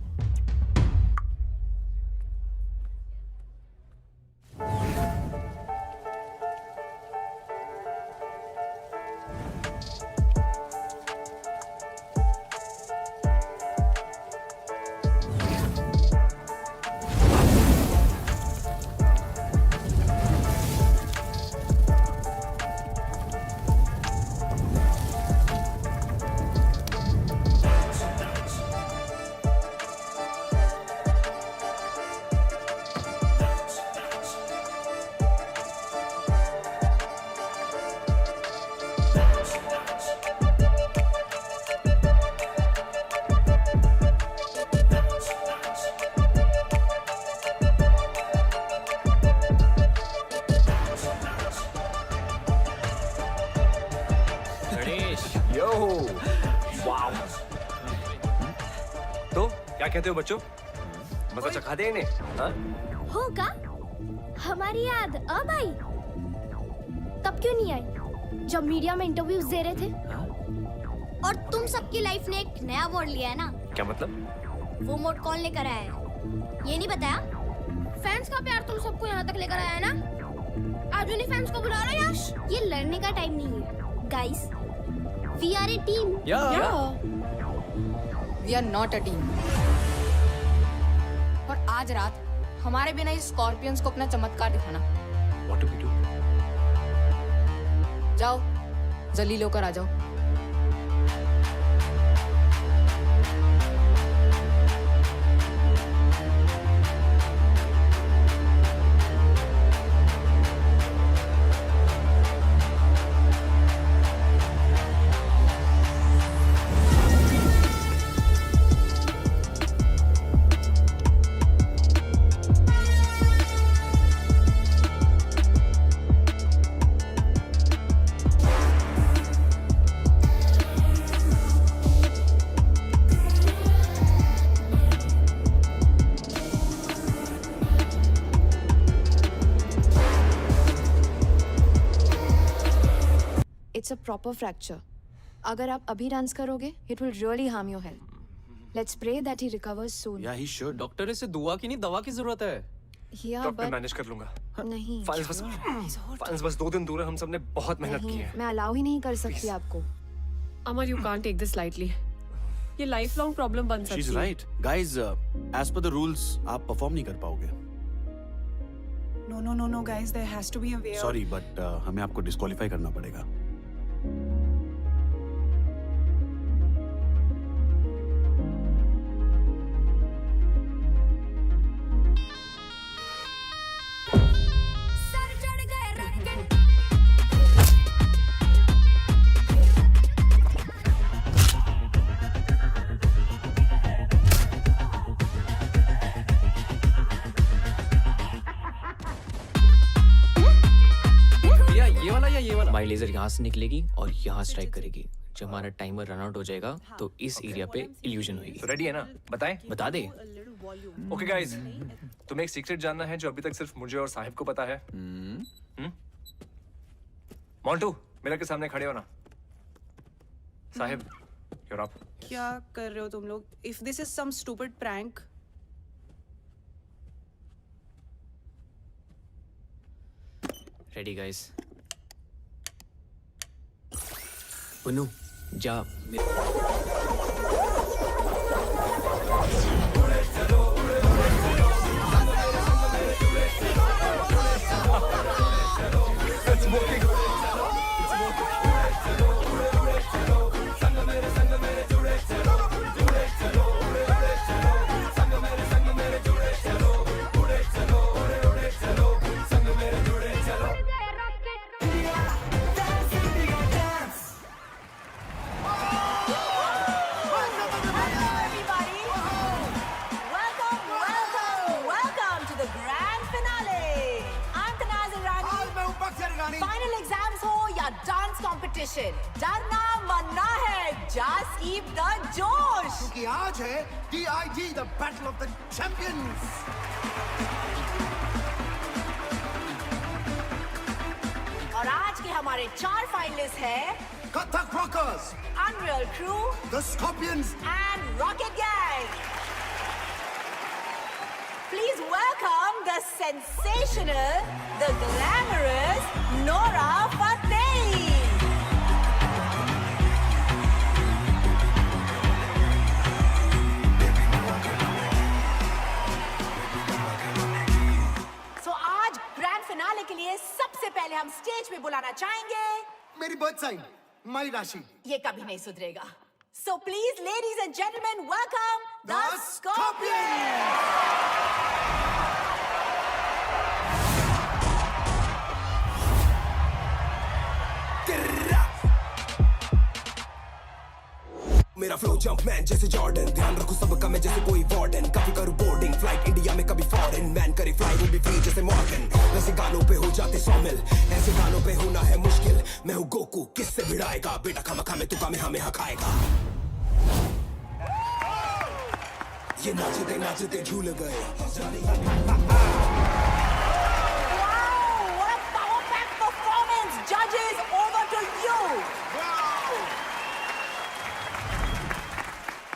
कहते हो बच्चों? मजा चखा दे इन्हें, हाँ? होगा। हमारी याद अब आई। तब क्यों नहीं आई जब मीडिया में इंटरव्यूज दे रहे थे? और तुम सबकी लाइफ ने एक नया मोड़ लिया है ना? क्या मतलब? वो मोड़ कौन लेकर आया है? ये नहीं बताया? फैंस का प्यार तुम सबको यहाँ तक लेकर आया है ना? आज उन्हीं फैंस को बुला रहे हो यश? ये लड़ने का टाइम नहीं है, guys. We are a team. We are not a team. और आज रात हमारे बिना इस स्कॉर्पियंस को अपना चमत्कार दिखाना। What do we do? जाओ, जलील होकर आ जाओ। It's a proper fracture. अगर आप अभी डांस करोगे, it will really harm your health. Let's pray that he recovers soon. Yeah, he should. Doctor इसे दुआ की नहीं दवा की जरूरत है। Yeah, डॉक्टर but मैनेज कर लूंगा। नहीं। फाइल्स बस 2 दिन दूर है। हम सबने बहुत मेहनत की नहीं, है। मैं अलाउ ही नहीं कर सकती आपको। Amar, you can't take this lightly. ये लाइफ लॉन्ग प्रॉब्लम बन सकती है। She's right. Guys, as per the rules, आप परफॉर्म नहीं कर पाओगे। No, guys, there has to be a way. Sorry, but हमें आपको डिस्क्वालीफाई करना पड़ेगा। हमारी लेजर यहाँ से निकलेगी और यहाँ स्ट्राइक करेगी। जब हमारा टाइमर रन आउट हो जाएगा तो इस एरिया पे इल्यूजन होगी। रेडी है ना? बताएं? बता दे। ओके गाइस, तुम्हें एक सीक्रेट जानना है जो अभी तक सिर्फ मुझे और साहिब को पता है। मोंटू, मिरर के सामने खड़े हो ना। Sahib, you're up. क्या कर रहे हो तुम लोग? If this is some stupid prank. Ready guys. Punu, जा। It's working. डरना मरना है, just keep the जोश। क्योंकि आज है DID the Battle of the Champions। और आज के हमारे 4 फाइनलिस्ट हैं Kathak rockers, unreal crew, The Scorpions and Rocket Gang। Please welcome the sensational, the glamorous Nora Fateh। के लिए सबसे पहले हम स्टेज पे बुलाना चाहेंगे मेरी बर्थ साइन, माई राशि। ये कभी नहीं सुधरेगा। So please, ladies and gentlemen, welcome the Scorpions। मेरा फ्लो जंप मैन जैसे जॉर्डन, ध्यान रखो सबका मैं जैसे कोई वार्डन। कभी करूँ बोर्डिंग फ्लाइट इंडिया में, कभी फॉरेन मैन करे फ्लाई वो भी फ्री जैसे मॉर्गन। वैसे गानों पे हो जाते 100 मिल, ऐसे गानों पे होना है मुश्किल। मैं हूँ गोकू, किससे भिड़ाएगा बेटा, खामा खामे तू कामे हमें हकाएगा। ये नाचते नाचते झूल गए What a power-packed performance! Judges, over to you!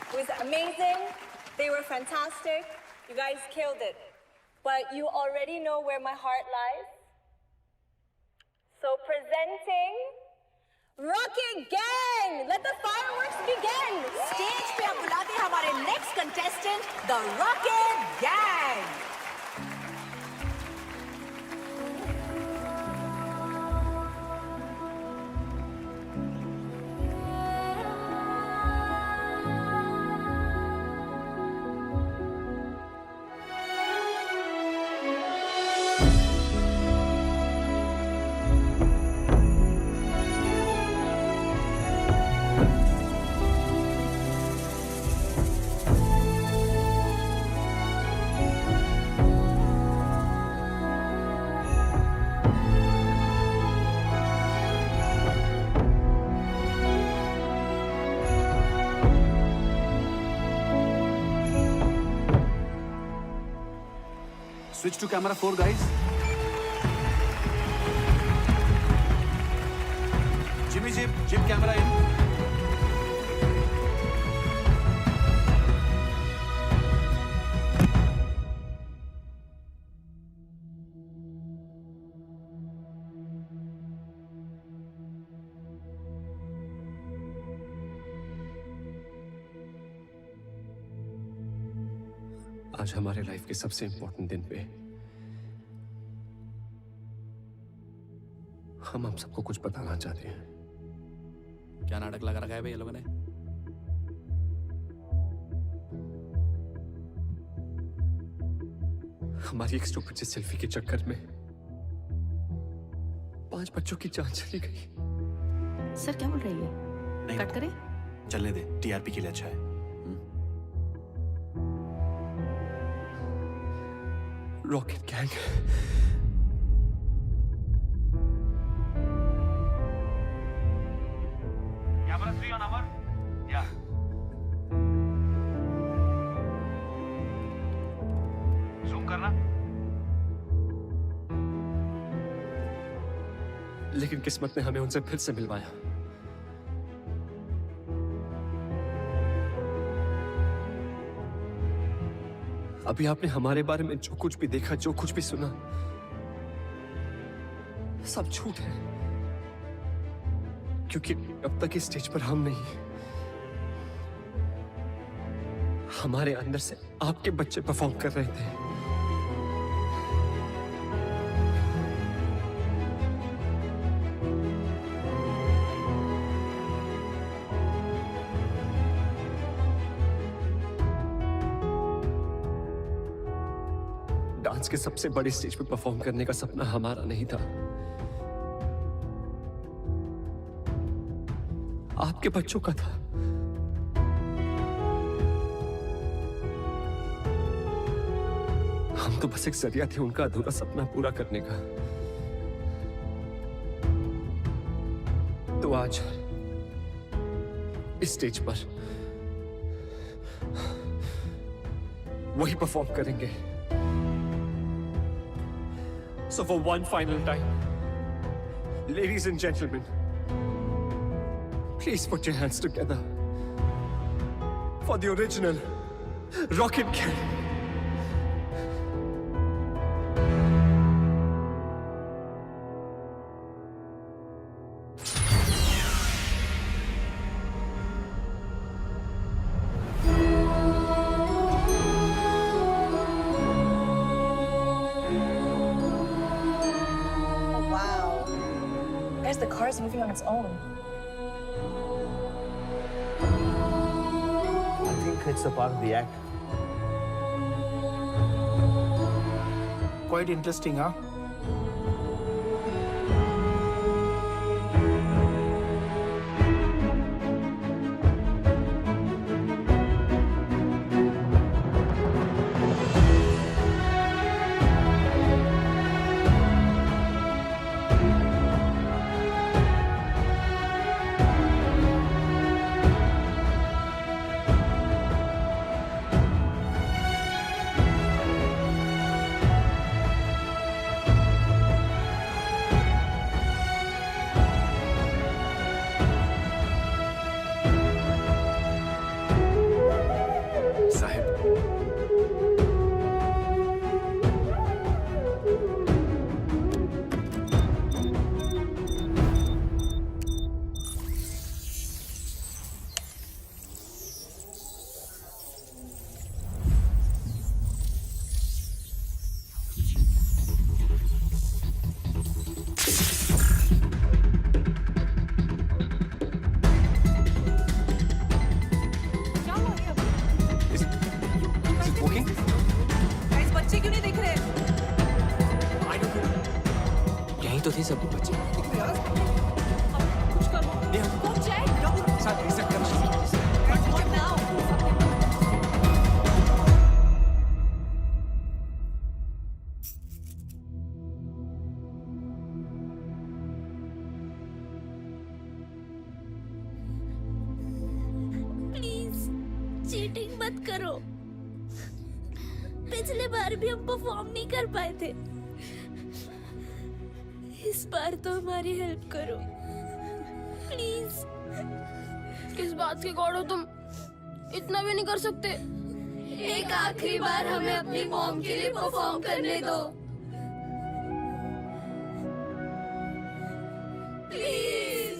It was amazing. They were fantastic. You guys killed it. But you already know where my heart lies. So presenting Rocket Gang! Let the fireworks begin! Stage पे अब बुलाते हैं हमारे next contestant, the Rocket Gang! Switch to camera 4, guys. Jimmy Jim camera in. आज हमारे life के सबसे important दिन पे हम आप सबको कुछ बताना चाहते हैं। क्या नाटक लगा रखा है भाई ये लोगों ने? हमारी एक स्टूपिड सी सेल्फी के चक्कर में 5 बच्चों की जान चली गई। सर क्या बोल रही है? नहीं, कट करें? चलने दे, टीआरपी के लिए अच्छा है। Rocket gang Camera 3 on Amar. Yeah. Zoom करना. लेकिन किस्मत ने हमें उनसे फिर से मिलवाया। अभी आपने हमारे बारे में जो कुछ भी देखा, जो कुछ भी सुना, सब झूठ है। क्योंकि अब तक इस स्टेज पर हम नहीं, हमारे अंदर से आपके बच्चे परफॉर्म कर रहे थे। डांस के सबसे बड़े स्टेज पे परफॉर्म करने का सपना हमारा नहीं था, आपके बच्चों का था। हम तो बस एक जरिया थे उनका अधूरा सपना पूरा करने का। तो आज इस स्टेज पर वही परफॉर्म करेंगे। So for one final time, ladies and gentlemen, please put your hands together for the original Rocket Gang. The car is moving on its own. I think it's a part of the act. Quite interesting, huh? तो थे सब बच्चे। साथ reset करना। Please cheating मत करो। पिछले बार भी हम परफॉर्म नहीं कर पाए थे, इस बार तो हमारी हेल्प करो प्लीज। किस बात के गॉड हो तुम? इतना भी नहीं कर सकते। एक आखिरी बार हमें अपनी मॉम के लिए परफॉर्म करने दो please.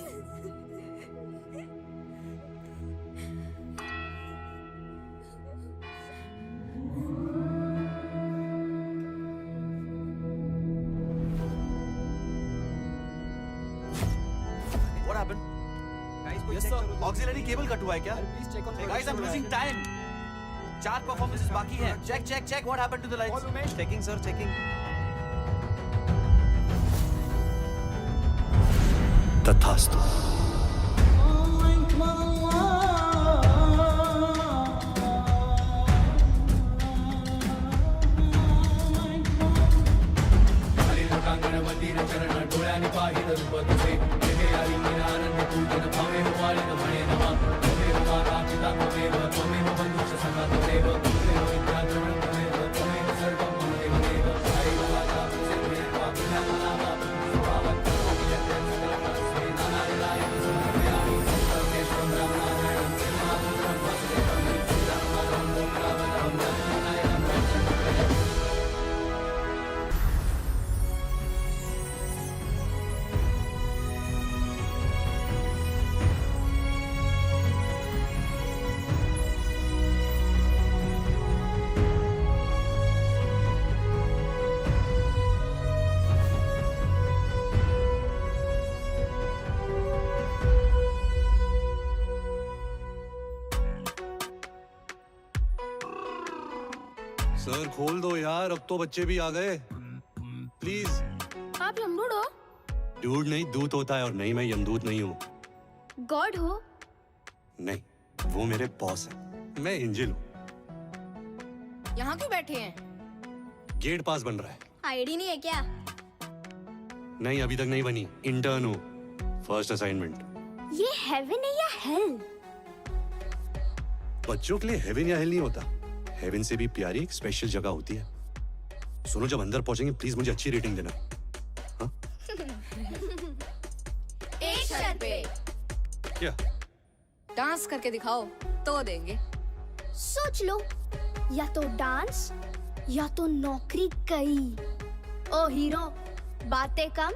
What happened? Yes sir. Auxiliary cable cut हुआ है क्या? Guys, I'm losing time. 4 performances बाकी हैं. Check. What happened to the lights? Checking sir, checking. तथास्तु। सर खोल दो यार, अब तो बच्चे भी आ गए। प्लीज। आप यमदूत हो? डूड नहीं, दूत होता है, और नहीं मैं यमदूत नहीं हूँ। गॉड हो? नहीं, वो मेरे बॉस है, मैं एंजल हूँ। यहाँ क्यों बैठे हैं? गेट पास बन रहा है। आईडी नहीं है क्या? नहीं अभी तक नहीं बनी, इंटर्न हूँ, फर्स्ट असाइनमेंट। ये हेवन है या हेल? बच्चों के लिए हेवन या हेल नहीं होता, हेवन से भी प्यारी एक स्पेशल जगह होती है। सुनो, जब अंदर पहुंचेंगे प्लीज मुझे अच्छी रेटिंग देना। हाँ? एक शर्त पे। क्या? डांस करके दिखाओ तो देंगे। सोच लो, या तो डांस या तो नौकरी गई। ओ हीरो, बातें कम